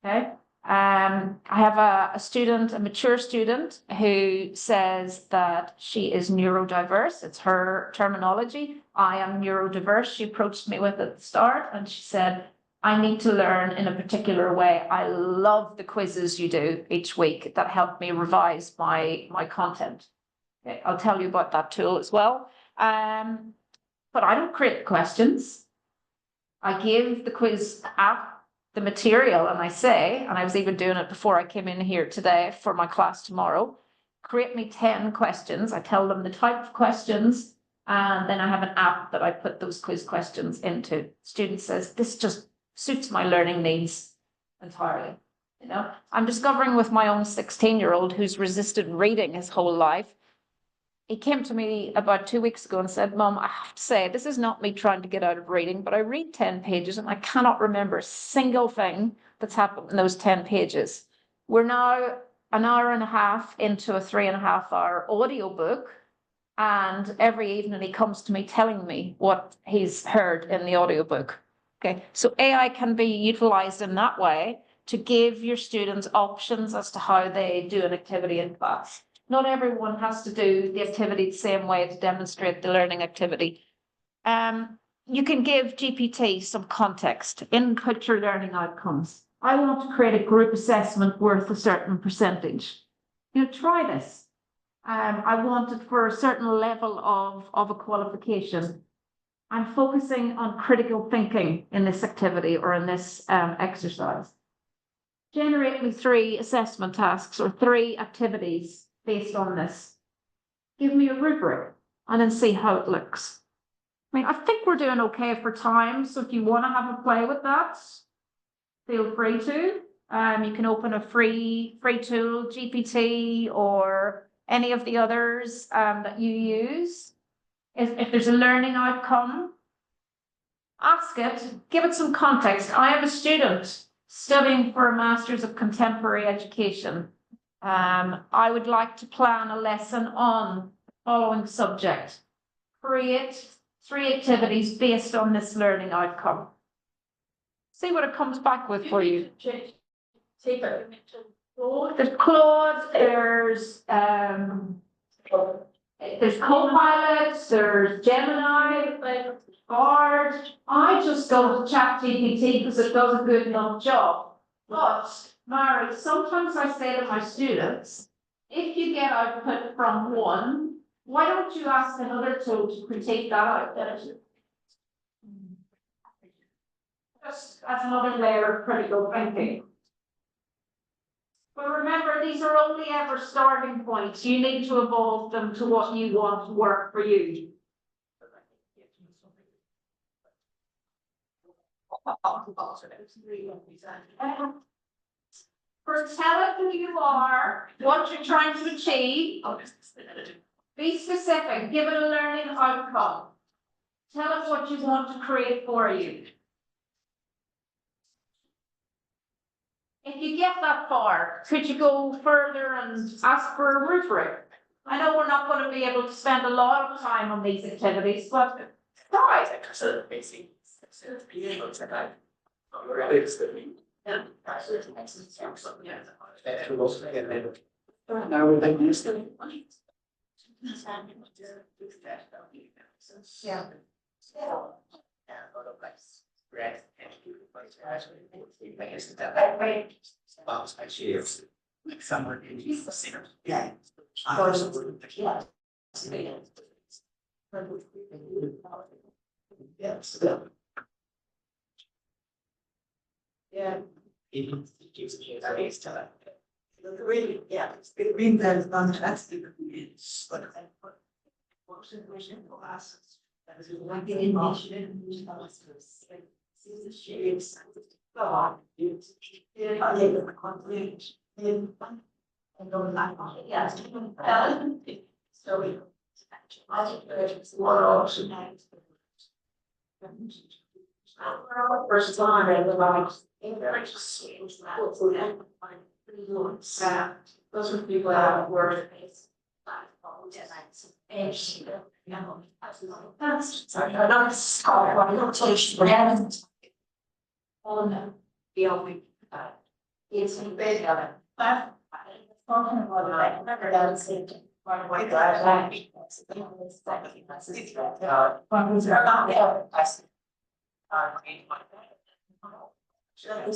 Okay. I have a student, a mature student, who says that she is neurodiverse. It's her terminology. I am neurodiverse. She approached me with at the start and she said, I need to learn in a particular way. I love the quizzes you do each week that help me revise my content. Okay, I'll tell you about that tool as well. But I don't create questions. I give the quiz app the material and I say, and I was even doing it before I came in here today for my class tomorrow, create me 10 questions. I tell them the type of questions, and then I have an app that I put those quiz questions into. Student says, this just suits my learning needs entirely. You know, I'm discovering with my own 16-year-old who's resisted reading his whole life. He came to me about 2 weeks ago and said, Mum, I have to say, this is not me trying to get out of reading, but I read 10 pages and I cannot remember a single thing that's happened in those 10 pages. We're now an hour and a half into a 3.5-hour audiobook, and every evening he comes to me telling me what he's heard in the audiobook. Okay, so AI can be utilized in that way to give your students options as to how they do an activity in class. Not everyone has to do the activity the same way to demonstrate the learning activity. You can give GPT some context, input your learning outcomes. I want to create a group assessment worth a certain percentage. You know, try this. I want it for a certain level of a qualification. I'm focusing on critical thinking in this activity or in this exercise. Generate me 3 assessment tasks or 3 activities based on this. Give me a rubric and then see how it looks. I mean, I think we're doing okay for time. So if you want to have a play with that, feel free to. You can open a free tool, GPT or any of the others that you use. If there's a learning outcome, ask it, give it some context. I am a student studying for a Master's of Contemporary Education. I would like to plan a lesson on the following subject. Create 3 activities based on this learning outcome. See what it comes back with for you. There's Claude, there's Copilot, there's Gemini, Bard. I just go to ChatGPT because it does a good enough job. But Mary, sometimes I say to my students, if you get output from one, why don't you ask another tool to critique that output? Just as another layer of critical thinking. But remember, these are only ever starting points. You need to evolve them to what you want to work for you. First, tell it who you are, what you're trying to achieve. Be specific, give it a learning outcome. Tell it what you want to create for you. If you get that far, could you go further and ask for a rubric? I know we're not going to be able to spend a lot of time on these activities, but try. Yeah. It gives me a taste to that. Really, yeah, it's been there fantastic. But what's the question for us? That is one thing in motion. The shapes. God, it's I live the conflict. And don't like it. Yes. So we first time I realized those are people that were that's sorry, I don't sorry, I don't touch the hands. Oh no, the only it's in bed of it. But talking about I remember that was it. My God,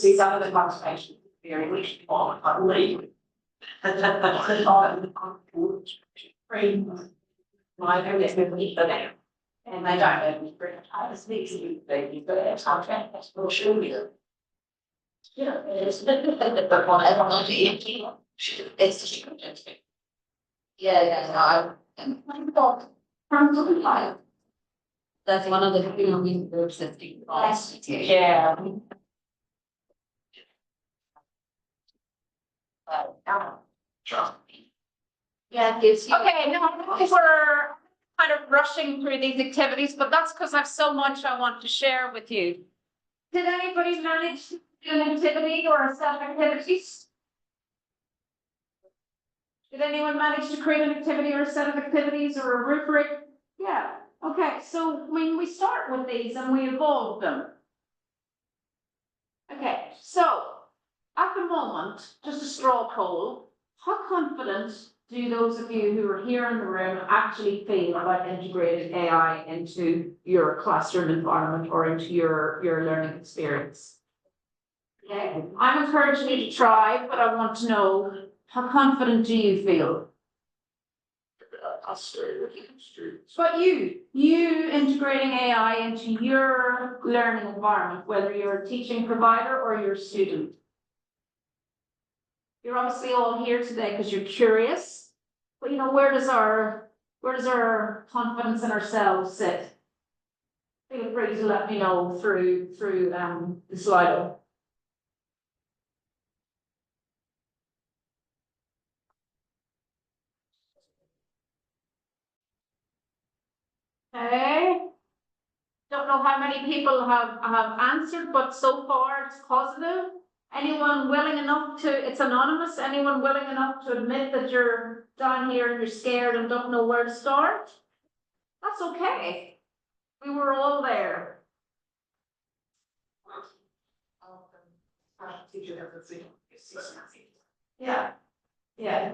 these other conversations very weak on leave. My goodness, and they don't have any I speak to they have contract, that's for sure. Yeah, it's but one I don't know it's yeah, no, that's one of the feeling groups that yeah. Yeah, it gives you. Okay, now we're kind of rushing through these activities, but that's because I have so much I want to share with you. Did anybody manage to do an activity or a set of activities? Did anyone manage to create an activity or a set of activities or a rubric? Yeah. Okay, so when we start with these and we evolve them. Okay, so at the moment, just a straw poll, how confident do those of you who are here in the room actually feel about integrating AI into your classroom environment or into your learning experience? Okay, I'm encouraging you to try, but I want to know, how confident do you feel? But you integrating AI into your learning environment, whether you're a teaching provider or you're a student. You're obviously all here today because you're curious, but you know, where does our confidence in ourselves sit? Feel free to let me know through the Slido. Okay. Don't know how many people have answered, but so far it's positive. Anyone willing enough to, it's anonymous, anyone willing enough to admit that you're down here and you're scared and don't know where to start? That's okay. We were all there. Yeah. Yeah.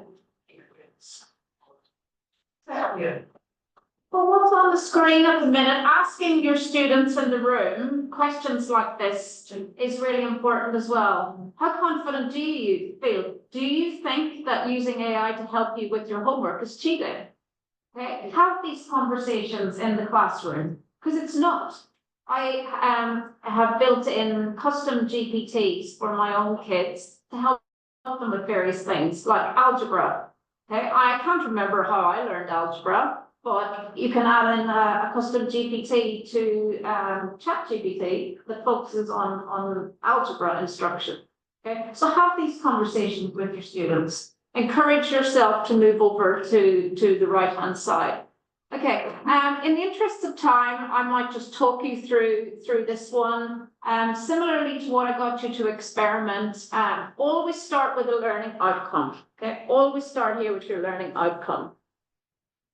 Yeah. Well, what's on the screen at the minute, asking your students in the room questions like this is really important as well. How confident do you feel? Do you think that using AI to help you with your homework is cheating? Okay, have these conversations in the classroom, because it's not. I have built in custom GPTs for my own kids to help them with various things like algebra. Okay, I can't remember how I learned algebra, but you can add in a custom GPT to ChatGPT that focuses on algebra instruction. Okay, so have these conversations with your students. Encourage yourself to move over to the right-hand side. Okay, in the interest of time, I might just talk you through this one. Similarly to what I got you to experiment, always start with a learning outcome. Okay, always start here with your learning outcome.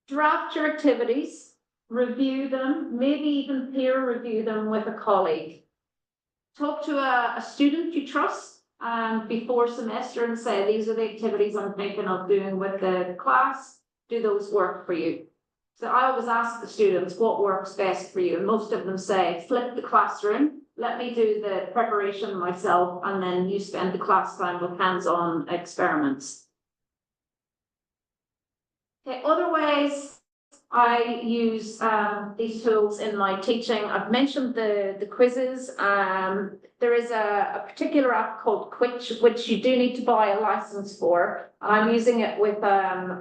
Draft your activities, review them, maybe even peer review them with a colleague. Talk to a student you trust before semester and say, these are the activities I'm thinking of doing with the class. Do those work for you? So I always ask the students what works best for you. And most of them say, flip the classroom. Let me do the preparation myself, and then you spend the class time with hands-on experiments. Okay, other ways I use these tools in my teaching. I've mentioned the quizzes. There is a particular app called which you do need to buy a license for. I'm using it with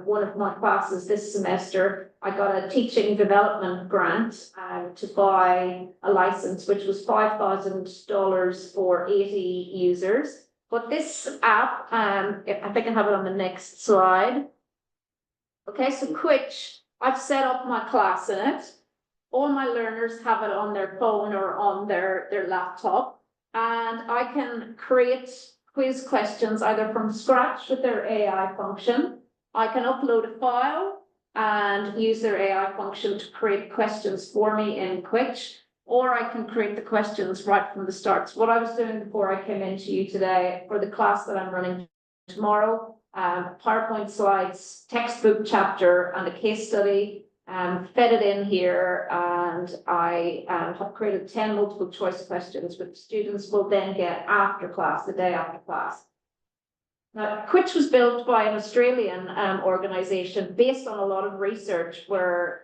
one of my classes this semester. I got a teaching development grant to buy a license, which was $5,000 for 80 users. But this app, I think I have it on the next slide. Okay, so Quitch, I've set up my class in it. All my learners have it on their phone or on their laptop, and I can create quiz questions either from scratch with their AI function. I can upload a file and use their AI function to create questions for me in Quitch, or I can create the questions right from the start. So what I was doing before I came into you today for the class that I'm running tomorrow, PowerPoint slides, textbook chapter, and a case study, fed it in here, and I have created 10 multiple choice questions which students will then get after class, the day after class. Now, Quitch was built by an Australian organisation based on a lot of research where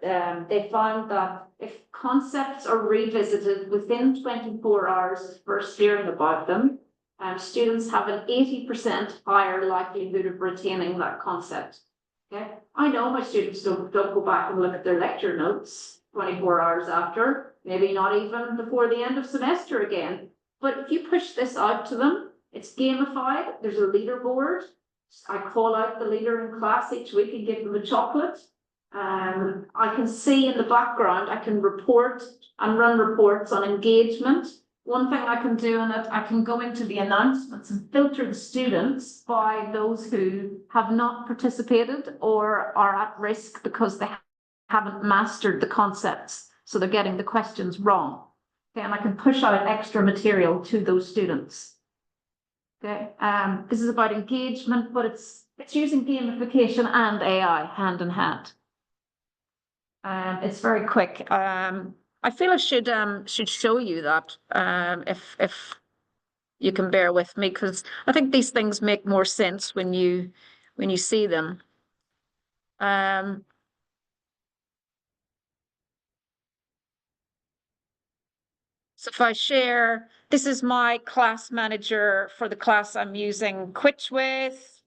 they found that if concepts are revisited within 24 hours of first hearing about them, students have an 80% higher likelihood of retaining that concept. Okay, I know my students don't go back and look at their lecture notes 24 hours after, maybe not even before the end of semester again. But if you push this out to them, it's gamified. There's a leaderboard. I call out the leader in class each week and give them a chocolate. I can see in the background, I can report and run reports on engagement. One thing I can do in it, I can go into the announcements and filter the students by those who have not participated or are at risk because they haven't mastered the concepts. So they're getting the questions wrong. Okay, and I can push out extra material to those students. Okay, this is about engagement, but it's using gamification and AI hand in hand. It's very quick. I feel I should show you that if you can bear with me, because I think these things make more sense when you see them. So if I share, this is my class manager for the class I'm using Quitch with.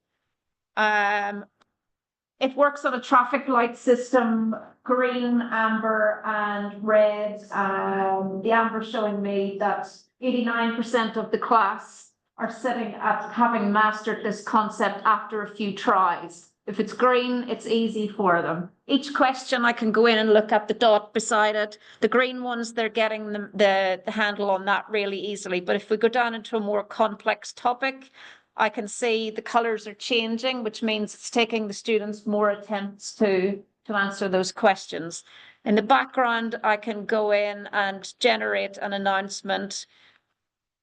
It works on a traffic light system, green, amber, and red. The amber showing me that 89% of the class are sitting at having mastered this concept after a few tries. If it's green, it's easy for them. Each question I can go in and look at the dot beside it. The green ones, they're getting the handle on that really easily. But if we go down into a more complex topic, I can see the colors are changing, which means it's taking the students more attempts to answer those questions. In the background, I can go in and generate an announcement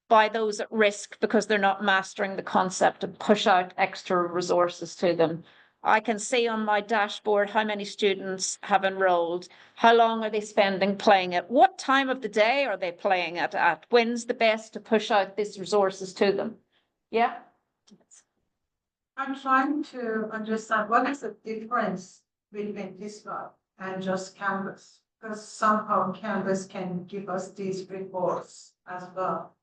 by those at risk because they're not mastering the concept and push out extra resources to them. I can see on my dashboard how many students have enrolled, how long are they spending playing it, what time of the day are they playing it at, when's the best to push out these resources to them. Yeah? I'm trying to understand what is the difference between this one and just Canvas? Because somehow Canvas can give us these reports as well.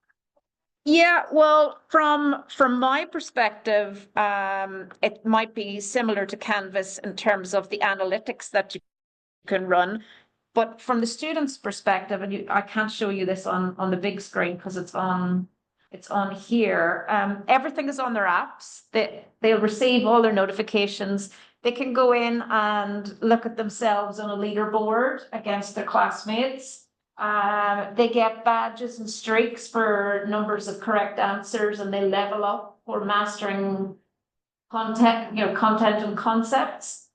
Yeah, well, from my perspective, it might be similar to Canvas in terms of the analytics that you can run. But from the student's perspective, and I can't show you this on the big screen because it's on here. Everything is on their apps. They'll receive all their notifications. They can go in and look at themselves on a leaderboard against their classmates. They get badges and streaks for numbers of correct answers, and they level up for mastering content and concepts.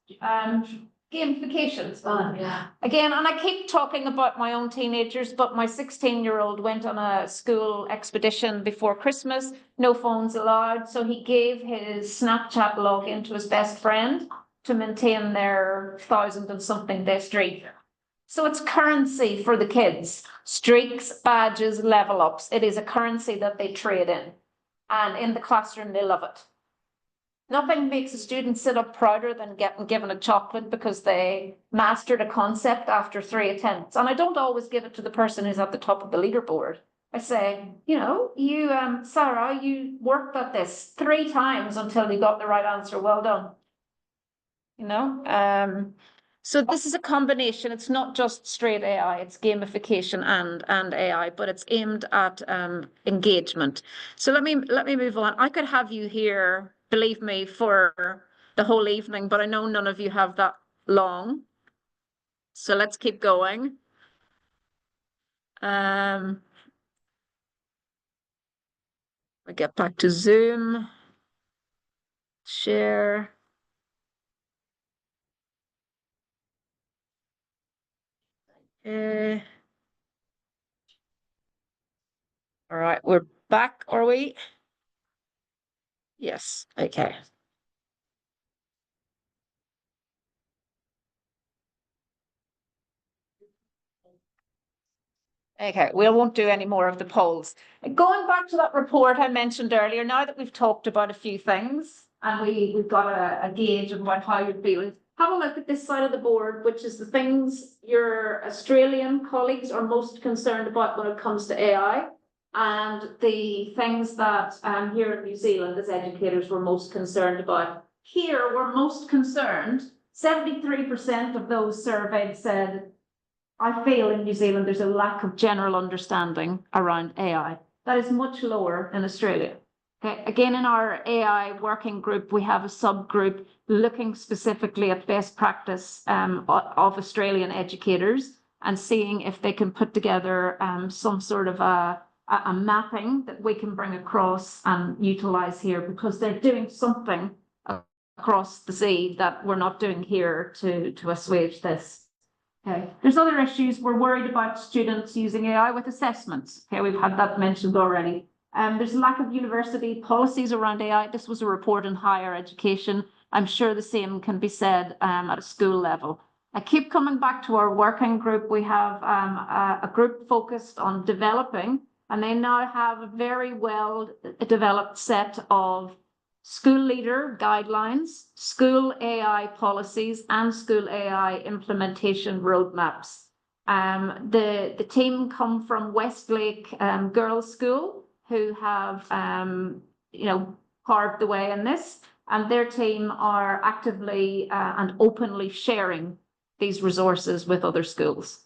Gamification's fun. Yeah. Again, and I keep talking about my own teenagers, but my 16-year-old went on a school expedition before Christmas, no phones allowed. So he gave his Snapchat login to his best friend to maintain their 1,000 and something day streak. So it's currency for the kids, streaks, badges, level ups. It is a currency that they trade in. And in the classroom, they love it. Nothing makes a student sit up prouder than getting given a chocolate because they mastered a concept after 3 attempts. And I don't always give it to the person who's at the top of the leaderboard. I say, Sarah, you worked at this 3 times until you got the right answer. Well done. So this is a combination. It's not just straight AI, it's gamification and AI, but it's aimed at engagement. So let me move on. I could have you here, believe me, for the whole evening, but I know none of you have that long. So let's keep going. We get back to Zoom. Share. All right, we're back, are we? Yes, okay. Okay, we won't do any more of the polls. Going back to that report I mentioned earlier, now that we've talked about a few things and we've got a gauge of how you're feeling, have a look at this side of the board, which is the things your Australian colleagues are most concerned about when it comes to AI, and the things that here in New Zealand as educators we're most concerned about. Here, we're most concerned, 73% of those surveyed said, I feel in New Zealand there's a lack of general understanding around AI. That is much lower in Australia. Okay. Again, in our AI working group, we have a subgroup looking specifically at best practice of Australian educators and seeing if they can put together some sort of a mapping that we can bring across and utilize here, because they're doing something across the sea that we're not doing here to assuage this. Okay. There's other issues. We're worried about students using AI with assessments. Okay, we've had that mentioned already. There's a lack of university policies around AI. This was a report on higher education. I'm sure the same can be said at a school level. I keep coming back to our working group. We have a group focused on developing, and they now have a very well developed set of school leader guidelines, school AI policies, and school AI implementation roadmaps. The team come from Westlake Girls' School, who have carved the way in this, and their team are actively and openly sharing these resources with other schools.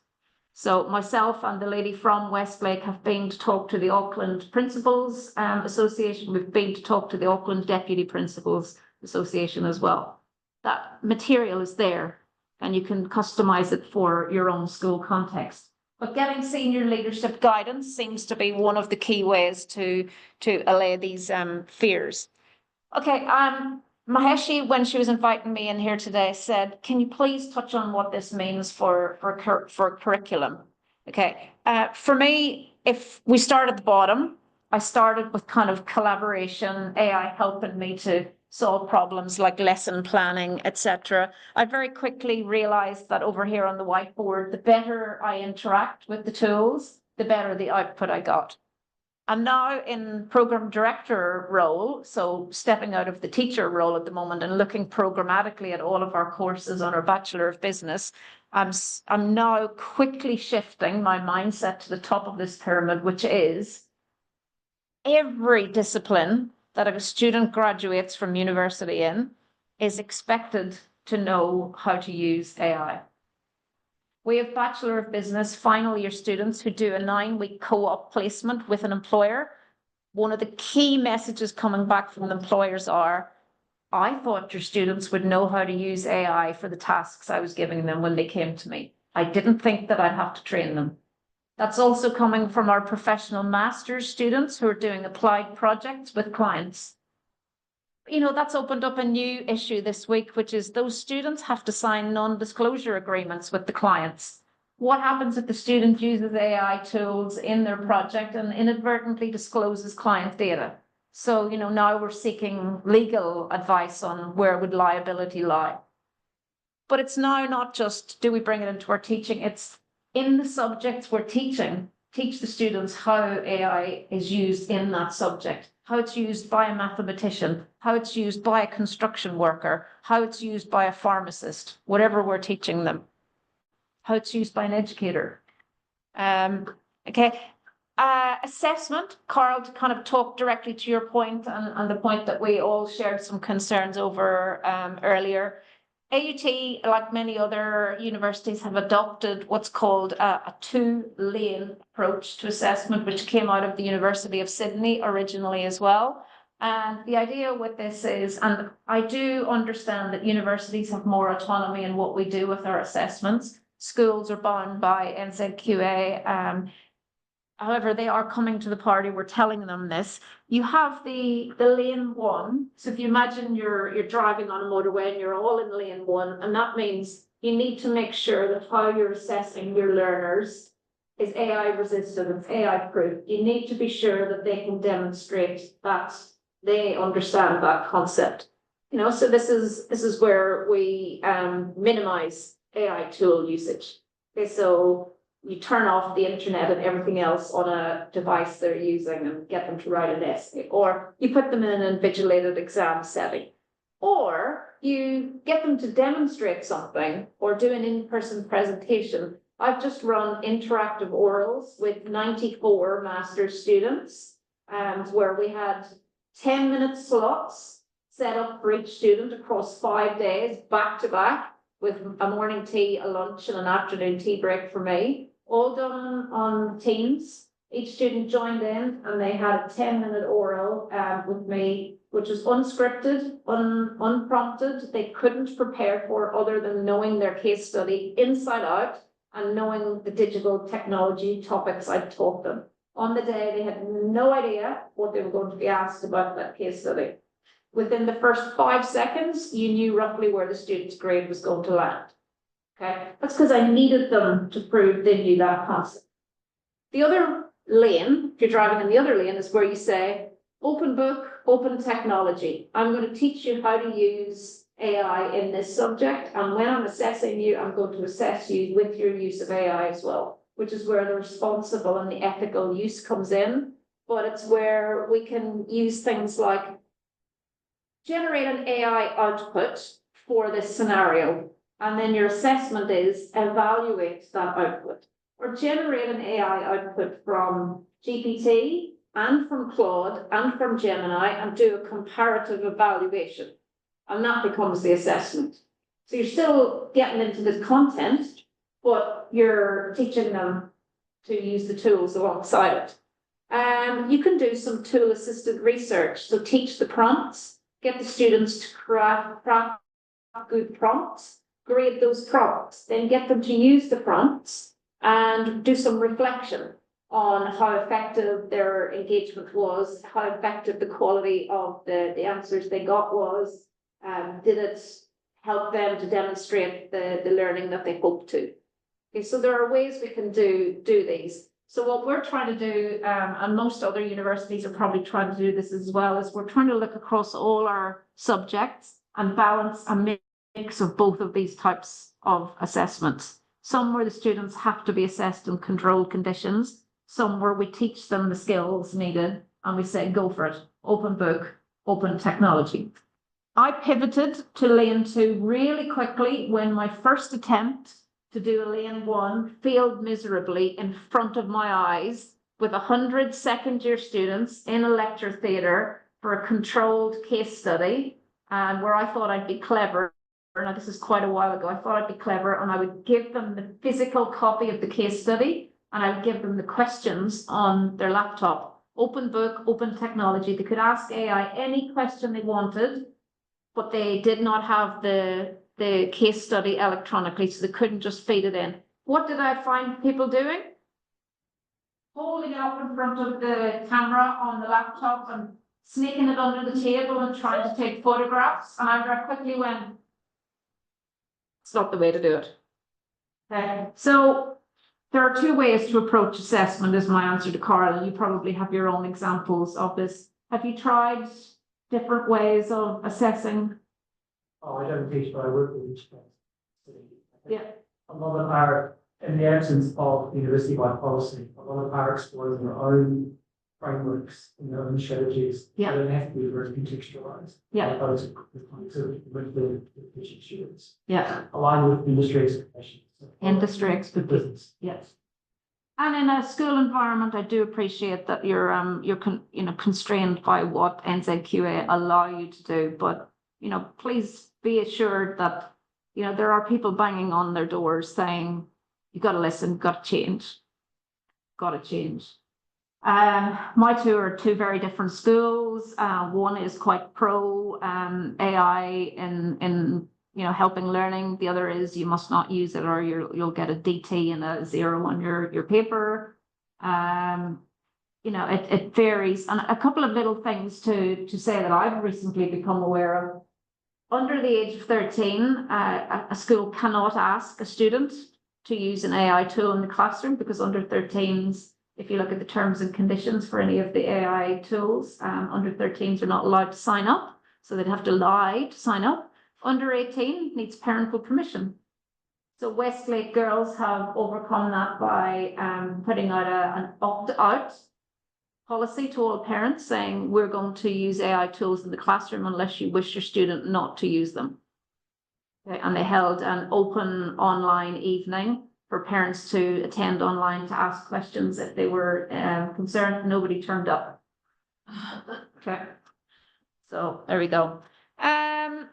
So myself and the lady from Westlake have been to talk to the Auckland Principals Association. We've been to talk to the Auckland Deputy Principals Association as well. that material is there and you can customize it for your own school context. But getting senior leadership guidance seems to be one of the key ways to allay these fears. Okay, Maheshi, when she was inviting me in here today, said, can you please touch on what this means for curriculum? Okay, for me, if we start at the bottom, I started with kind of collaboration, AI helping me to solve problems like lesson planning, etc. I very quickly realized that over here on the whiteboard, the better I interact with the tools, the better the output I got. I'm now in program director role, so stepping out of the teacher role at the moment and looking programmatically at all of our courses on our Bachelor of Business. I'm now quickly shifting my mindset to the top of this pyramid, which is every discipline that a student graduates from university in is expected to know how to use AI. We have Bachelor of Business final year students who do a 9-week co-op placement with an employer. One of the key messages coming back from the employers are, I thought your students would know how to use AI for the tasks I was giving them when they came to me. I didn't think that I'd have to train them. That's also coming from our professional master's students who are doing applied projects with clients. You know, that's opened up a new issue this week, which is those students have to sign non-disclosure agreements with the clients. What happens if the student uses AI tools in their project and inadvertently discloses client data? So, you know, now we're seeking legal advice on where would liability lie. But it's now not just, do we bring it into our teaching? It's in the subjects we're teaching, teach the students how AI is used in that subject, how it's used by a mathematician, how it's used by a construction worker, how it's used by a pharmacist, whatever we're teaching them, how it's used by an educator. Okay. Assessment, Carl, to kind of talk directly to your point and the point that we all shared some concerns over earlier. AUT, like many other universities, have adopted what's called a 2-lane approach to assessment, which came out of the University of Sydney originally as well. And the idea with this is, and I do understand that universities have more autonomy in what we do with our assessments. Schools are bound by NZQA. However, they are coming to the party. We're telling them this. You have the lane 1. So if you imagine you're driving on a motorway and you're all in lane 1, and that means you need to make sure that how you're assessing your learners is AI resistant, it's AI proof. You need to be sure that they can demonstrate that they understand that concept. You know, so this is where we minimize AI tool usage. Okay, so you turn off the internet and everything else on a device they're using and get them to write an essay, or you put them in an invigilated exam setting, or you get them to demonstrate something or do an in-person presentation. I've just run interactive orals with 94 master's students, where we had 10-minute slots set up for each student across 5 days, back to back, with a morning tea, a lunch, and an afternoon tea break for me. All done on Teams. Each student joined in and they had a 10-minute oral with me, which was unscripted, unprompted. They couldn't prepare for other than knowing their case study inside out and knowing the digital technology topics I'd taught them. On the day, they had no idea what they were going to be asked about that case study. Within the first 5 seconds, you knew roughly where the student's grade was going to land. Okay, that's because I needed them to prove they knew that concept. The other lane, if you're driving in the other lane, is where you say, open book, open technology. I'm going to teach you how to use AI in this subject. And when I'm assessing you, I'm going to assess you with your use of AI as well, which is where the responsible and the ethical use comes in. But it's where we can use things like generate an AI output for this scenario. And then your assessment is evaluate that output, or generate an AI output from GPT and from Claude and from Gemini and do a comparative evaluation. And that becomes the assessment. So you're still getting into the content, but you're teaching them to use the tools alongside it. You can do some tool assisted research. So teach the prompts, get the students to craft good prompts, grade those prompts, then get them to use the prompts and do some reflection on how effective their engagement was, how effective the quality of the answers they got was, did it help them to demonstrate the learning that they hoped to. Okay, so there are ways we can do these. So what we're trying to do, and most other universities are probably trying to do this as well, is we're trying to look across all our subjects and balance a mix of both of these types of assessments. Some where the students have to be assessed in controlled conditions, some where we teach them the skills needed and we say, go for it, open book, open technology. I pivoted to Lane 2 really quickly when my first attempt to do a Lane 1 failed miserably in front of my eyes with 100 second-year students in a lecture theatre for a controlled case study, where I thought I'd be clever. Now, this is quite a while ago. I thought I'd be clever and I would give them the physical copy of the case study and I would give them the questions on their laptop. Open book, open technology. They could ask AI any question they wanted, but they did not have the case study electronically, so they couldn't just feed it in. What did I find people doing? Holding it up in front of the camera on the laptop and sneaking it under the table and trying to take photographs. And I very quickly went, it's not the way to do it. Okay. So there are two ways to approach assessment, is my answer to Carl, and you probably have your own examples of this. Have you tried different ways of assessing? Oh, I don't teach, but I work with each class. Yeah. A lot of our, in the absence of university-wide policy, a lot of our exploring their own frameworks and their own strategies. Yeah. They don't have to be very contextualized. Yeah. Those with the teaching students. Yeah. Align with industry expectations. Industry expectations. Business. Yes. And in a school environment, I do appreciate that you're constrained by what NZQA allow you to do, but please be assured that there are people banging on their doors saying, you got to listen, got to change. My two are two very different schools. One is quite pro AI in helping learning. The other is you must not use it or you'll get a DT and a 0 on your paper. It varies. And a couple of little things to say that I've recently become aware of. Under the age of 13, a school cannot ask a student to use an AI tool in the classroom, because under 13s, if you look at the terms and conditions for any of the AI tools, under 13s are not allowed to sign up. So they'd have to lie to sign up. Under 18 needs parental permission. So Westlake girls have overcome that by putting out an opt-out policy to all parents saying, we're going to use AI tools in the classroom unless you wish your student not to use them. Okay, and they held an open online evening for parents to attend online to ask questions if they were concerned. Nobody turned up. Okay, so there we go. I'm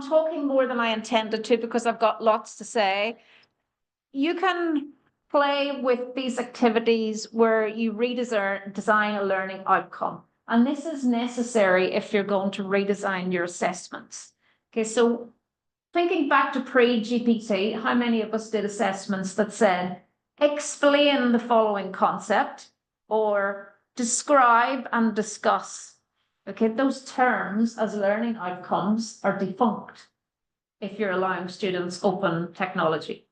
talking more than I intended to because I've got lots to say. You can play with these activities where you design a learning outcome. And this is necessary if you're going to redesign your assessments. Okay, so thinking back to pre-GPT, how many of us did assessments that said, explain the following concept or describe and discuss? Okay, those terms as learning outcomes are defunct if you're allowing students open technology.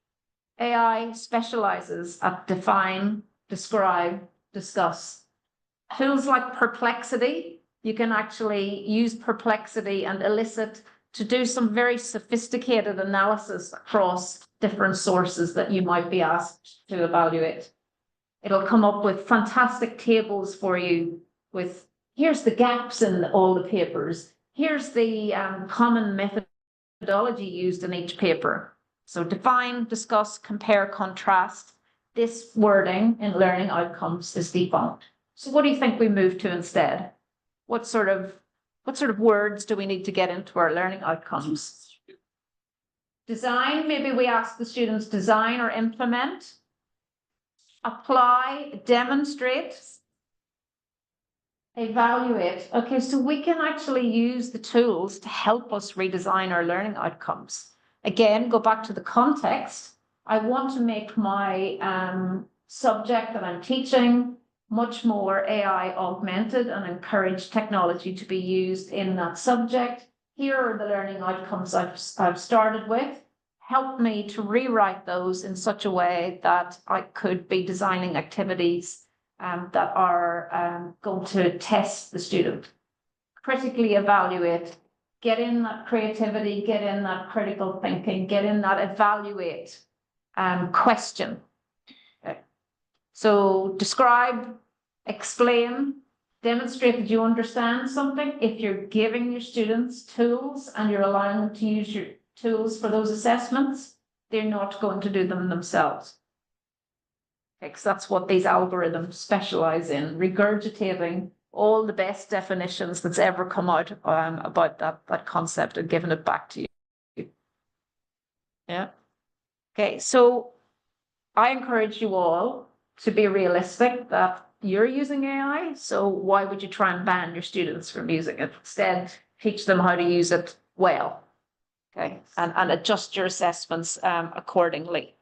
AI specializes at define, describe, discuss. Tools like Perplexity, you can actually use Perplexity and elicit to do some very sophisticated analysis across different sources that you might be asked to evaluate. It'll come up with fantastic tables for you with, here's the gaps in all the papers. Here's the common methodology used in each paper. So define, discuss, compare, contrast. This wording in learning outcomes is defunct. So what do you think we move to instead? What sort of words do we need to get into our learning outcomes? Design, maybe we ask the students design or implement. Apply, demonstrate. Evaluate. Okay, so we can actually use the tools to help us redesign our learning outcomes. Again, go back to the context. I want to make my subject that I'm teaching much more AI augmented and encourage technology to be used in that subject. Here are the learning outcomes I've started with. Help me to rewrite those in such a way that I could be designing activities that are going to test the student. Critically evaluate, get in that creativity, get in that critical thinking, get in that evaluate question. Okay. So describe, explain, demonstrate that you understand something. If you're giving your students tools and you're allowing them to use your tools for those assessments, they're not going to do them themselves. Because that's what these algorithms specialize in, regurgitating all the best definitions that's ever come out about that concept and giving it back to you. Yeah. Okay, so I encourage you all to be realistic that you're using AI, so why would you try and ban your students from using it? Instead, teach them how to use it well, okay, and adjust your assessments accordingly.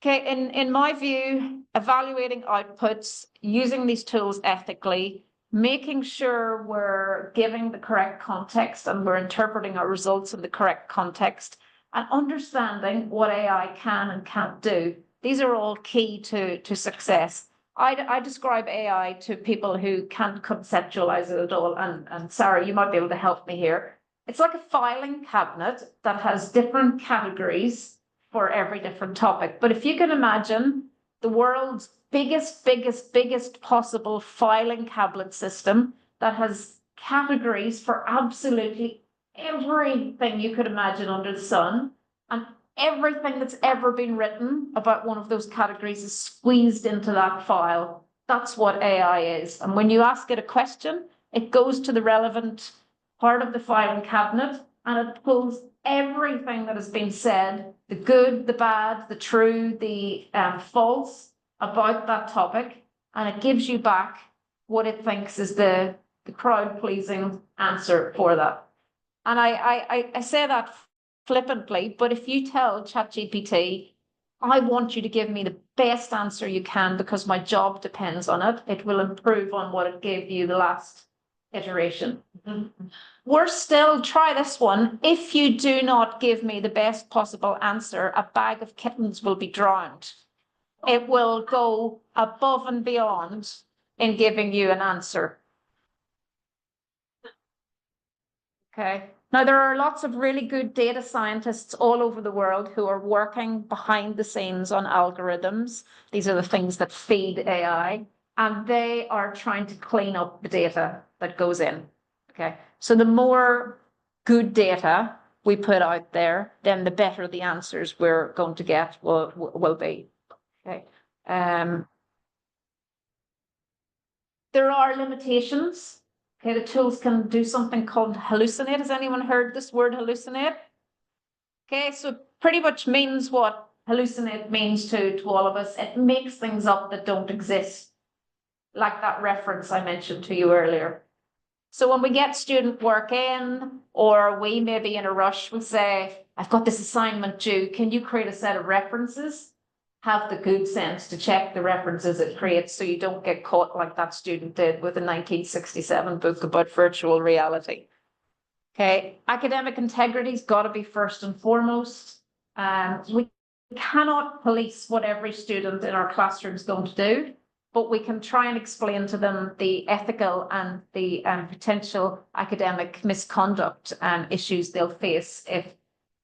Okay, in my view, evaluating outputs, using these tools ethically, making sure we're giving the correct context and we're interpreting our results in the correct context, and understanding what AI can and can't do. These are all key to success. I describe AI to people who can't conceptualize it at all, and Sarah, you might be able to help me here. It's like a filing cabinet that has different categories for every different topic. But if you can imagine the world's biggest possible filing cabinet system that has categories for absolutely everything you could imagine under the sun, and everything that's ever been written about one of those categories is squeezed into that file. That's what AI is. And when you ask it a question, it goes to the relevant part of the filing cabinet and it pulls everything that has been said, the good, the bad, the true, the false about that topic, and it gives you back what it thinks is the crowd-pleasing answer for that. And I say that flippantly, but if you tell ChatGPT, I want you to give me the best answer you can because my job depends on it, it will improve on what it gave you the last iteration. Worse still, try this one. If you do not give me the best possible answer, a bag of kittens will be drowned. It will go above and beyond in giving you an answer. Okay. Now, there are lots of really good data scientists all over the world who are working behind the scenes on algorithms. These are the things that feed AI, and they are trying to clean up the data that goes in. Okay. So the more good data we put out there, then the better the answers we're going to get will be. Okay. There are limitations. Okay, the tools can do something called hallucinate. Has anyone heard this word hallucinate? Okay, so pretty much means what hallucinate means to all of us. It makes things up that don't exist, like that reference I mentioned to you earlier. So when we get student work in, or we may be in a rush, we'll say, I've got this assignment due, can you create a set of references? Have the good sense to check the references it creates so you don't get caught like that student did with a 1967 book about virtual reality. Okay, academic integrity's got to be first and foremost. We cannot police what every student in our classroom is going to do, but we can try and explain to them the ethical and the potential academic misconduct issues they'll face if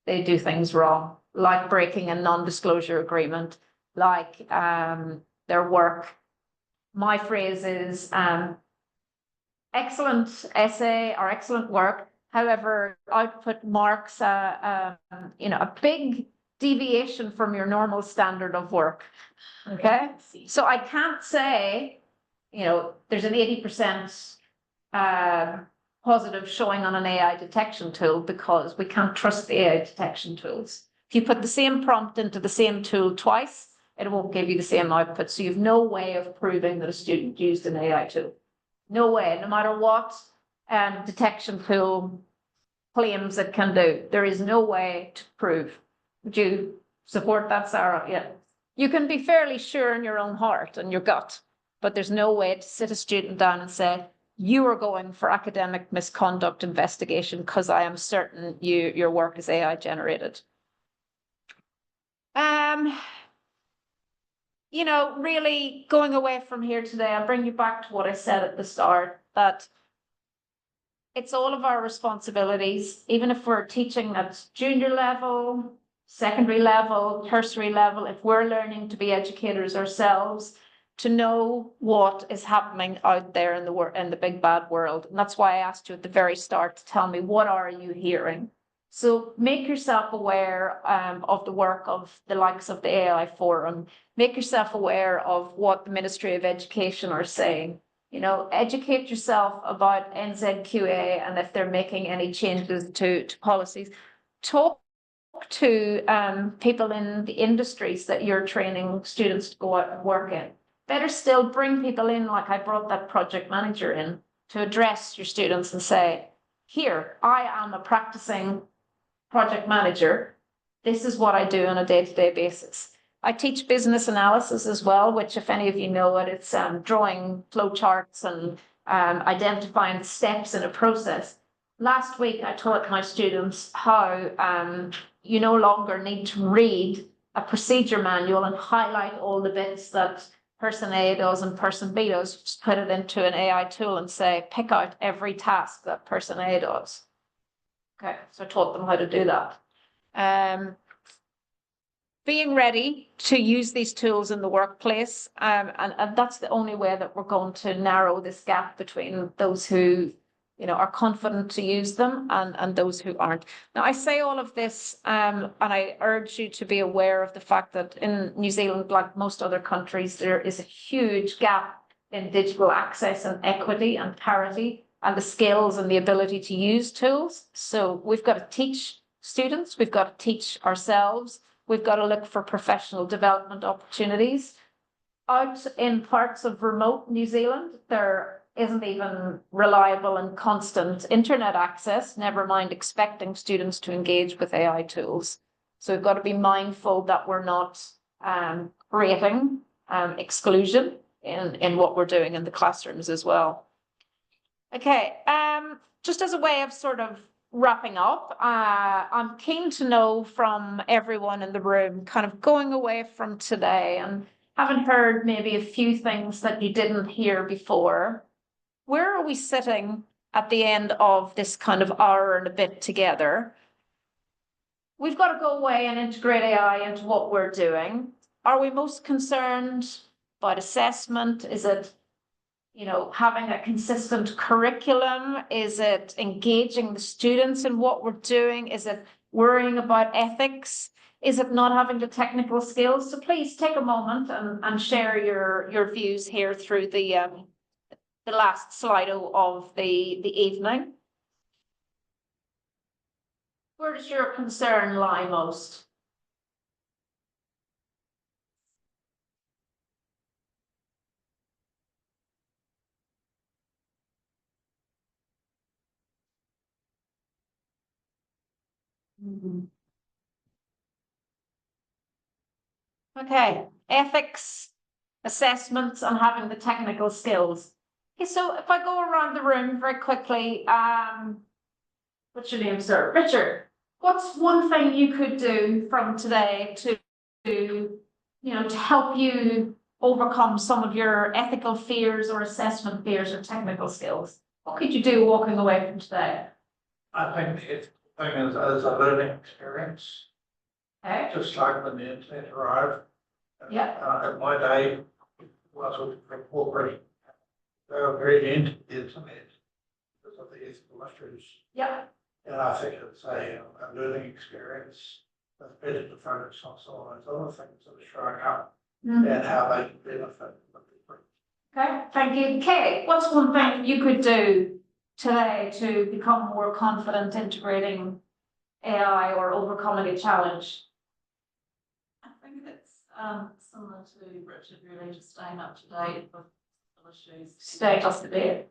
they do things wrong, like breaking a non-disclosure agreement, like their work. My phrase is excellent essay or excellent work. However, output marks a big deviation from your normal standard of work. Okay, so I can't say, there's an 80% positive showing on an AI detection tool because we can't trust the AI detection tools. If you put the same prompt into the same tool twice, it won't give you the same output. So you have no way of proving that a student used an AI tool. No way, no matter what detection tool claims it can do. There is no way to prove. Would you support that, Sarah? Yeah. You can be fairly sure in your own heart and your gut, but there's no way to sit a student down and say, you are going for academic misconduct investigation because I am certain your work is AI generated. You know, really going away from here today, I'll bring you back to what I said at the start, that it's all of our responsibilities, even if we're teaching at junior level, secondary level, tertiary level, if we're learning to be educators ourselves, to know what is happening out there in the big bad world. And that's why I asked you at the very start to tell me, what are you hearing? So make yourself aware of the work of the likes of the AI Forum. Make yourself aware of what the Ministry of Education are saying. You know, educate yourself about NZQA and if they're making any changes to policies. Talk to people in the industries that you're training students to go out and work in. Better still, bring people in, like I brought that project manager in, to address your students and say, here, I am a practicing project manager. This is what I do on a day-to-day basis. I teach business analysis as well, which, if any of you know it, it's drawing flow charts and identifying steps in a process. Last week, I taught my students how you no longer need to read a procedure manual and highlight all the bits that person A does and person B does. Just put it into an AI tool and say, pick out every task that person A does. Okay, so I taught them how to do that. Being ready to use these tools in the workplace, and that's the only way that we're going to narrow this gap between those who, you know, are confident to use them and those who aren't. Now, I say all of this, and I urge you to be aware of the fact that in New Zealand, like most other countries, there is a huge gap in digital access and equity and parity and the skills and the ability to use tools. So we've got to teach students, we've got to teach ourselves, we've got to look for professional development opportunities. Out in parts of remote New Zealand, there isn't even reliable and constant internet access, never mind expecting students to engage with AI tools. So we've got to be mindful that we're not creating exclusion in what we're doing in the classrooms as well. Okay, just as a way of sort of wrapping up, I'm keen to know from everyone in the room, kind of going away from today and having heard maybe a few things that you didn't hear before, where are we sitting at the end of this kind of hour and a bit together? We've got to go away and integrate AI into what we're doing. Are we most concerned about assessment? Is it, you know, having a consistent curriculum? Is it engaging the students in what we're doing? Is it worrying about ethics? Is it not having the technical skills? So please take a moment and share your views here through the last Slido of the evening. Where does your concern lie most? Okay, ethics, assessments, and having the technical skills. Okay, so if I go around the room very quickly, what's your name, sir? Richard, what's one thing you could do from today to you know, to help you overcome some of your ethical fears or assessment fears or technical skills? What could you do walking away from today? I think the thing is as a learning experience, Okay, just like when the internet arrived. yeah, In my day, was with corporate, they were very into the internet because of the ethical issues. yeah. And I think it's a learning experience that's better to focus on some of those other things that are showing up and how they can benefit the people. Okay, thank you. Kay, what's one thing you could do today to become more confident integrating AI or overcoming a challenge? I think it's similar to Richard, really just staying up to date with issues. Stay up to date.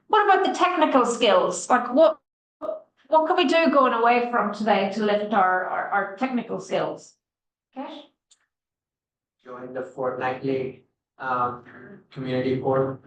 What about the technical skills? Like what can we do going away from today to lift our technical skills? Okay. Join the fortnightly community forum.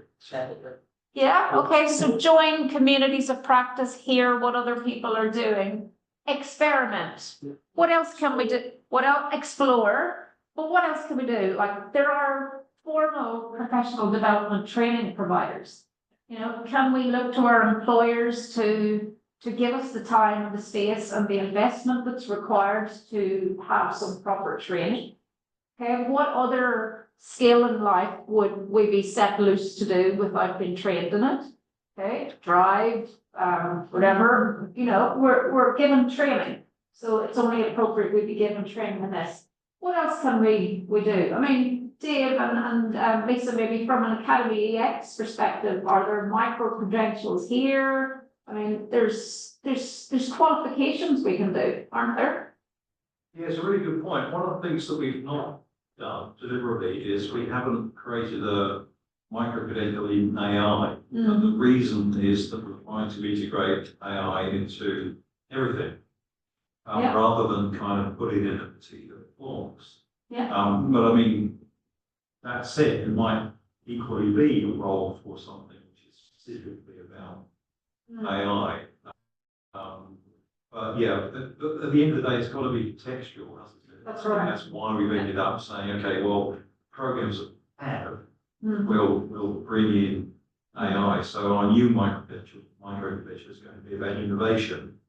Yeah, okay, so join communities of practice, hear what other people are doing, experiment. What else can we do? What else? Explore. But what else can we do? Like there are formal professional development training providers. You know, can we look to our employers to give us the time and the space and the investment that's required to have some proper training? Okay, what other skill in life would we be set loose to do without being trained in it? Okay, drive, whatever, you know, we're given training. So it's only appropriate we be given training in this. What else can we do? I mean, Dave and Lisa, maybe from an Academy EX perspective, are there micro credentials here? I mean, there's qualifications we can do, aren't there? Yeah, it's a really good point. One of the things that we've not done deliberately is we haven't created a micro-credential in AI. And the reason is that we're trying to integrate AI into everything, rather than kind of put it in a particular forms. Yeah. But I mean, that said, it might equally be a role for something which is specifically about AI. But yeah, at the end of the day, it's got to be textual, hasn't it? That's right. That's why we've ended up saying, okay, well, programs that have will bring in AI. So our new micro-credential is going to be about innovation,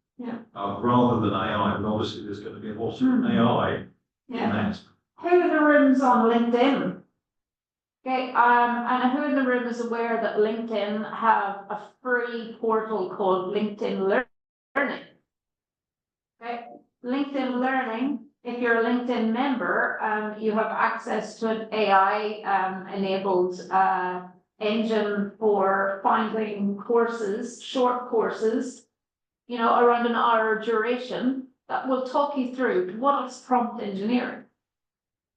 rather than AI. And obviously, there's going to be a lot of AI in that. Who in the room's on LinkedIn? Okay, and who in the room is aware that LinkedIn have a free portal called LinkedIn Learning? Okay, LinkedIn Learning, if you're a LinkedIn member, you have access to an AI enabled engine for finding courses, short courses, you know, around an hour duration that will talk you through what is prompt engineering.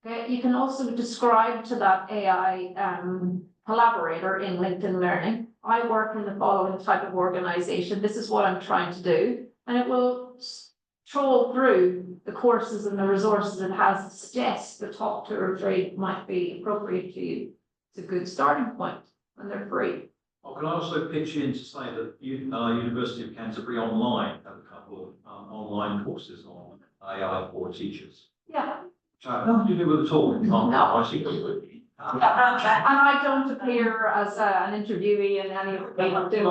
Okay, you can also describe to that AI collaborator in LinkedIn Learning, I work in the following type of organization, this is what I'm trying to do, and it will troll through the courses and the resources it has to suggest the top 2 or 3 might be appropriate to you. It's a good starting point, and they're free. Oh, can I also pitch in to say that University of Canterbury Online have a couple of online courses on AI for teachers. Yeah. Nothing to do with the talk. No. I think it would be. And I don't appear as an interviewee in any of the people doing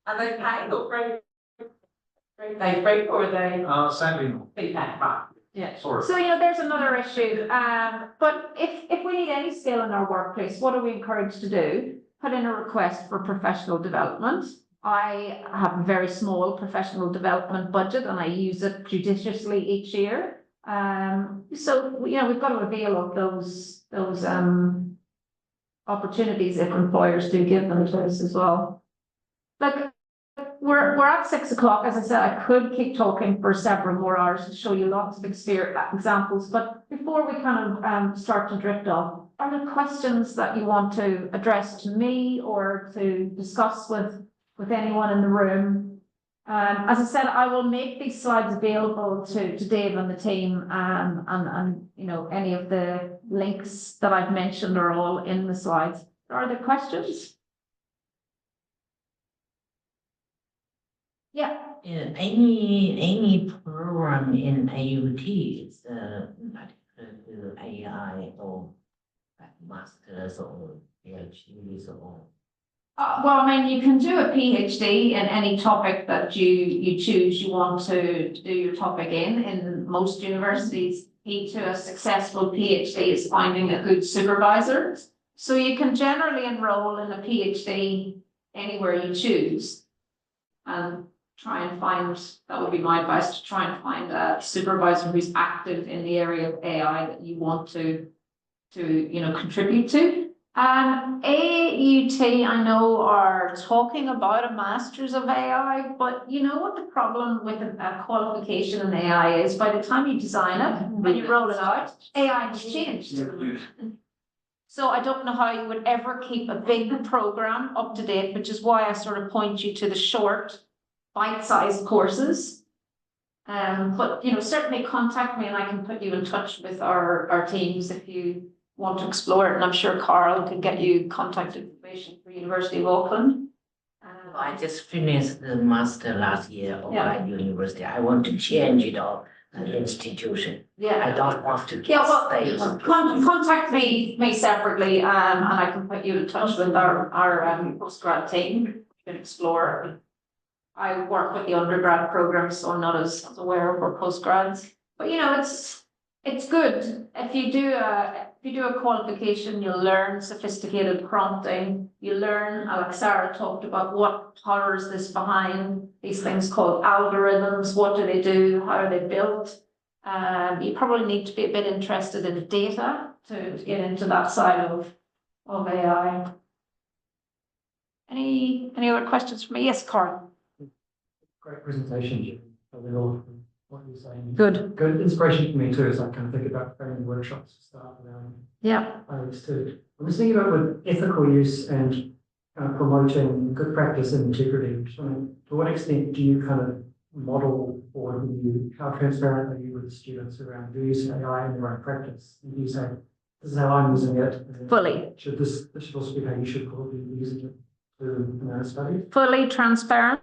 Are they paid or free? They free or they? Sadly not. Feedback, right. Yeah. Sorry. So, you know, there's another issue. But if we need any skill in our workplace, what are we encouraged to do? Put in a request for professional development. I have a very small professional development budget and I use it judiciously each year. So, you know, we've got to avail of those opportunities if employers do give them to us as well. Look, we're at 6 o'clock. As I said, I could keep talking for several more hours to show you lots of examples. But before we kind of start to drift off, are there questions that you want to address to me or to discuss with anyone in the room? As I said, I will make these slides available to Dave and the team, and you know, any of the links that I've mentioned are all in the slides. Are there questions? Yeah. Any program in AUT is AI or masters or PhDs or. Well, I mean, you can do a PhD in any topic that you choose you want to do your topic in. In most universities, key to a successful PhD is finding a good supervisor. So you can generally enroll in a PhD anywhere you choose, and try and find, that would be my advice, to try and find a supervisor who's active in the area of AI that you want to you know, contribute to. AUT CUT, I know, are talking about a Masters of AI, but you know what the problem with a qualification in AI is? By the time you design it, when you roll it out, AI has changed. So I don't know how you would ever keep a big program up to date, which is why I sort of point you to the short, bite-sized courses. But you know, certainly contact me and I can put you in touch with our teams if you want to explore it. And I'm sure Carl can get you contact information for University of Auckland. I just finished the master last year of Yeah. my university. I want to change it all, an institution. I don't want to Yeah, well, stay. contact me separately, and I can put you in touch with our postgrad team. You can explore. I work with the undergrad program, so I'm not as aware of our postgrads. But you know, it's good if you do a qualification. You'll learn sophisticated prompting. You learn, like Sarah talked about, what powers this behind these things called algorithms. What do they do? How are they built? You probably need to be a bit interested in data to get into that side of AI. Any other questions for me? Yes, Carl. Great presentation, Jim. What you're saying. Good. Good inspiration for me too, as I kind of think about framing workshops to start around. Yeah. IELTS too. I'm just thinking about with ethical use and promoting good practice and integrity. So to what extent do you kind of model or how transparent are you with students around the use of AI in their own practice? And do you say, this is how I'm using it? Fully. This should also be how you should probably be using it to study? Fully transparent.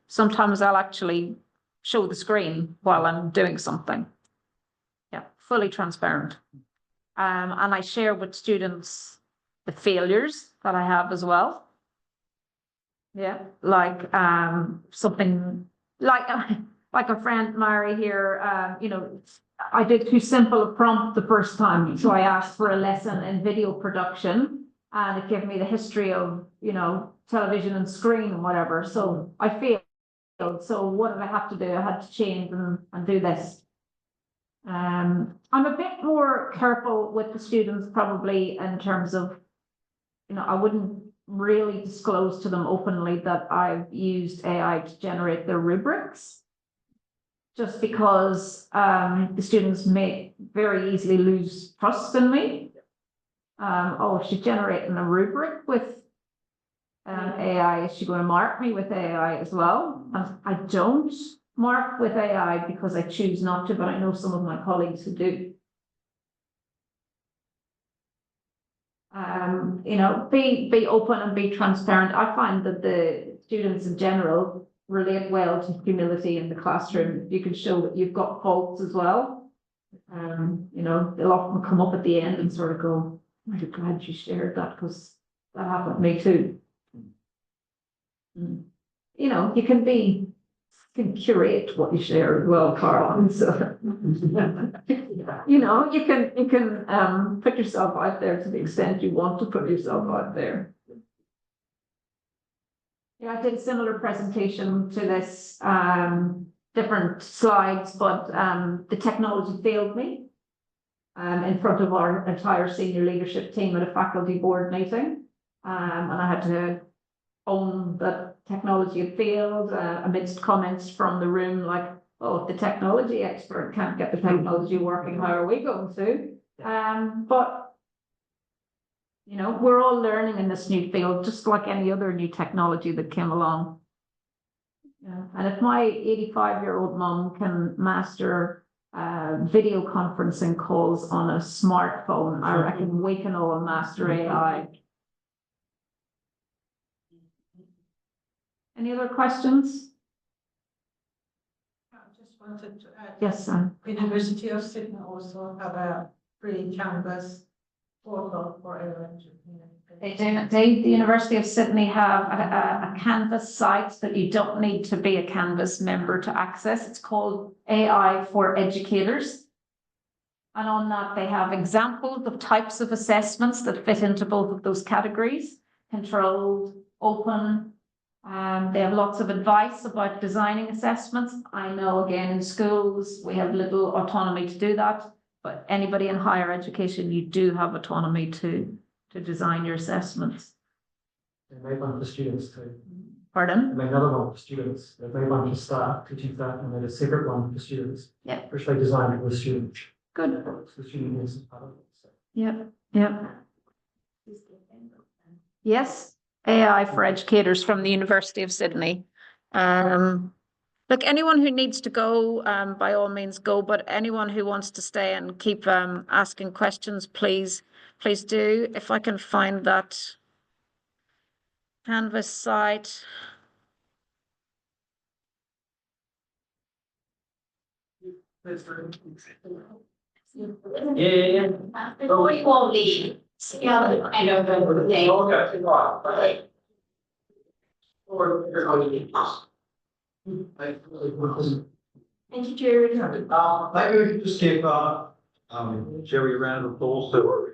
Sometimes I'll actually show the screen while I'm doing something. Yeah, fully transparent. And I share with students the failures that I have as well. Yeah, like something like a friend Mary here, you know, I did too simple a prompt the first time. So I asked for a lesson in video production and it gave me the history of, you know, television and screen and whatever. So I failed. So what did I have to do? I had to change and do this. I'm a bit more careful with the students probably in terms of, you know, I wouldn't really disclose to them openly that I've used AI to generate their rubrics, just because the students may very easily lose trust in me. Oh, she's generating a rubric with AI. Is she going to mark me with AI as well? And I don't mark with AI because I choose not to, but I know some of my colleagues who do. You know, be open and be transparent. I find that the students in general relate well to humility in the classroom. You can show that you've got faults as well. You know, they'll often come up at the end and sort of go, I'm really glad you shared that because that happened to me too. You know, you can curate what you share as well, Carl. So, you know, you can put yourself out there to the extent you want to put yourself out there. Yeah, I did a similar presentation to this, different slides, but the technology failed me in front of our entire senior leadership team at a faculty board meeting, and I had to own that technology had failed amidst comments from the room like, oh, if the technology expert can't get the technology working, how are we going to? But, you know, we're all learning in this new field, just like any other new technology that came along. Yeah. And if my 85-year-old mum can master video conferencing calls on a smartphone, I reckon we can all master AI. Any other questions? I just wanted to add. Yes, University of Sydney also have a free Canvas portal for everyone. They do. The University of Sydney have a Canvas site that you don't need to be a Canvas member to access. It's called AI for Educators. And on that, they have examples of types of assessments that fit into both of those categories: controlled, open. They have lots of advice about designing assessments. I know, again, in schools, we have little autonomy to do that, but anybody in higher education, you do have autonomy to design your assessments. They made one for students too. Pardon? They made another one for students. They made one for staff, teaching staff, and then a separate one for students. Yep. Which they designed for the students. Good. So the student needs is part of it. So. Yep, yep. Yes, AI for educators from the University of Sydney. Look, anyone who needs to go, by all means go, but anyone who wants to stay and keep asking questions, please do. If I can find that Canvas site. Yeah. Before you all leave, and over the day. Thank you, Jerry. Maybe we could just give Jerry a round of applause. So